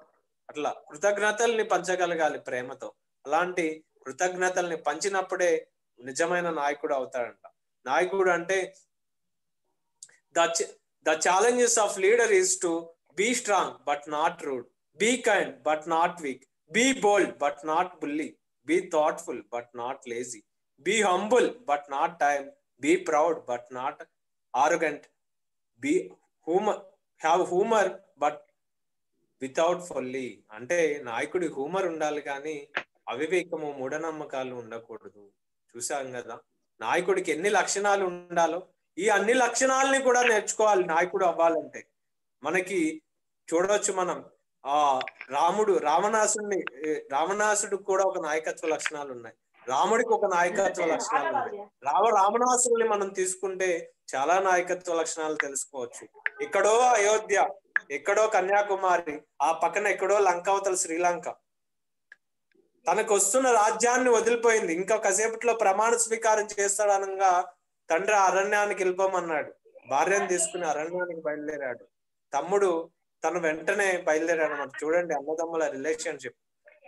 అట్లా కృతజ్ఞతల్ని పంచగలగాలి ప్రేమతో. అలాంటి కృతజ్ఞతల్ని పంచినప్పుడే నిజమైన నాయకుడు అవుతాడంట. నాయకుడు అంటే the challenges of leader is to be strong but not rude, be kind but not weak, be bold but not bully, be thoughtful but not lazy, be humble but not timid, be proud but not arrogant, be have humour but without folly. అంటే నాయకుడి humour ఉండాలి కానీ అవివేకము మూఢనమ్మకాలు ఉండకూడదు. చూసాం కదా నాయకుడికి ఎన్ని లక్షణాలు ఉండాలో, ఈ అన్ని లక్షణాలని కూడా నేర్చుకోవాలి నాయకుడు అవ్వాలంటే. మనకి చూడవచ్చు మనం రావణాసుడు కూడా ఒక నాయకత్వ లక్షణాలు ఉన్నాయి, రాముడికి ఒక నాయకత్వ లక్షణాలు ఉన్నాయి. రావణాసురుని మనం తీసుకుంటే చాలా నాయకత్వ లక్షణాలు తెలుసుకోవచ్చు. ఎక్కడో అయోధ్య, ఎక్కడో కన్యాకుమారి, ఆ పక్కన ఎక్కడో లంకావతల శ్రీలంక, తనకు వస్తున్న రాజ్యాన్ని వదిలిపోయింది. ఇంకా కాసేపట్లో ప్రమాణ స్వీకారం చేస్తాడనగా తండ్రి అరణ్యానికి వెళ్ళిపోమన్నాడు. భార్యను తీసుకుని అరణ్యానికి బయలుదేరాడు. తమ్ముడు తను వెంటనే బయలుదేరాడు అన్నమాట. చూడండి అన్నదమ్ముల రిలేషన్షిప్.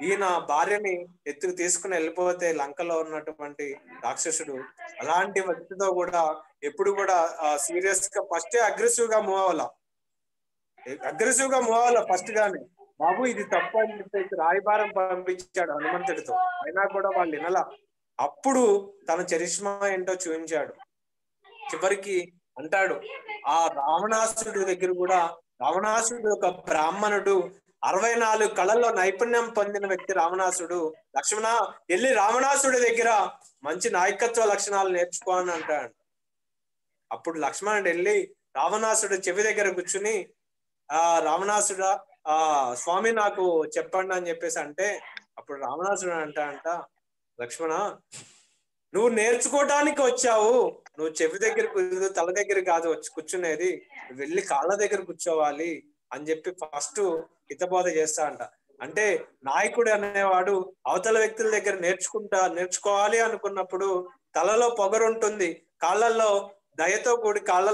ఈయన భార్యని ఎత్తుకు తీసుకుని వెళ్ళిపోతే లంకలో ఉన్నటువంటి రాక్షసుడు అలాంటి వ్యక్తితో కూడా ఎప్పుడు కూడా సీరియస్ గా ఫస్ట్ అగ్రెసివ్ గా మూవ్ అవ్వాల ఫస్ట్ గానే. బాబు ఇది తప్పు అని చెప్పేసి రాయబారం పంపించాడు హనుమంతుడితో, అయినా కూడా వాళ్ళు వినలా. అప్పుడు తన చరిష్మా ఏంటో చూపించాడు. చివరికి అంటాడు, ఆ రావణాసురుడి దగ్గర కూడా, రావణాసురుడు ఒక బ్రాహ్మణుడు, 64 కళల్లో నైపుణ్యం పొందిన వ్యక్తి రావణాసురుడు. లక్ష్మణ వెళ్ళి రావణాసురుడి దగ్గర మంచి నాయకత్వ లక్షణాలు నేర్చుకో అని అంటాడు. అప్పుడు లక్ష్మణుడు వెళ్ళి రావణాసురుడు చెవి దగ్గర కూర్చుని, రావణాసుడా స్వామి నాకు చెప్పండి అని చెప్పేసి అంటే, అప్పుడు రావణాసురుడు అంట, లక్ష్మణ నువ్వు నేర్చుకోవటానికి వచ్చావు, నువ్వు చెవి దగ్గర తల దగ్గర కాదు వచ్చి కూర్చునేది, వెళ్ళి కాళ్ళ దగ్గర కూర్చోవాలి అని చెప్పి ఫస్ట్ హితబోధ చేస్తా అంట. అంటే నాయకుడు అనేవాడు అవతల వ్యక్తుల దగ్గర నేర్చుకోవాలి అనుకున్నప్పుడు తలలో పొగరుంటుంది, కాళ్ళల్లో దయతో కూడి కాళ్ళ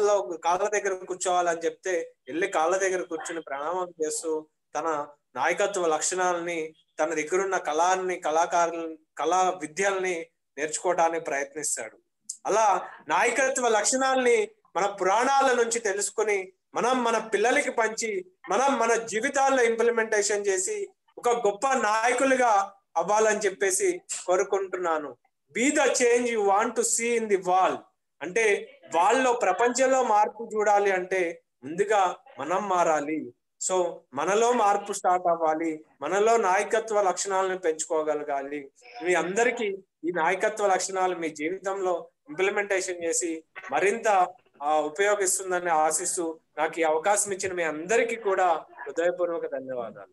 దగ్గర కూర్చోవాలని చెప్తే వెళ్ళి కాళ్ళ దగ్గర కూర్చుని ప్రణామం చేస్తూ తన నాయకత్వ లక్షణాలని, తన దగ్గరున్న కళా విద్యల్ని నేర్చుకోవడానికి ప్రయత్నిస్తాడు. అలా నాయకత్వ లక్షణాలని మన పురాణాల నుంచి తెలుసుకుని మనం మన పిల్లలకి పంచి మనం మన జీవితాల్లో ఇంప్లిమెంటేషన్ చేసి ఒక గొప్ప నాయకులుగా అవ్వాలని చెప్పేసి కోరుకుంటున్నాను. Be the change you want to see in the world. అంటే వాళ్ళలో ప్రపంచంలో మార్పు చూడాలి అంటే ముందుగా మనం మారాలి. సో మనలో మార్పు స్టార్ట్ అవ్వాలి, మనలో నాయకత్వ లక్షణాలను పెంచుకోగలగాలి. మీ అందరికీ ఈ నాయకత్వ లక్షణాలు మీ జీవితంలో ఇంప్లిమెంటేషన్ చేసి మరింత ఉపయోగిస్తుందని ఆశిస్తూ నాకు ఈ అవకాశం ఇచ్చిన మీ అందరికీ కూడా హృదయపూర్వక ధన్యవాదాలు.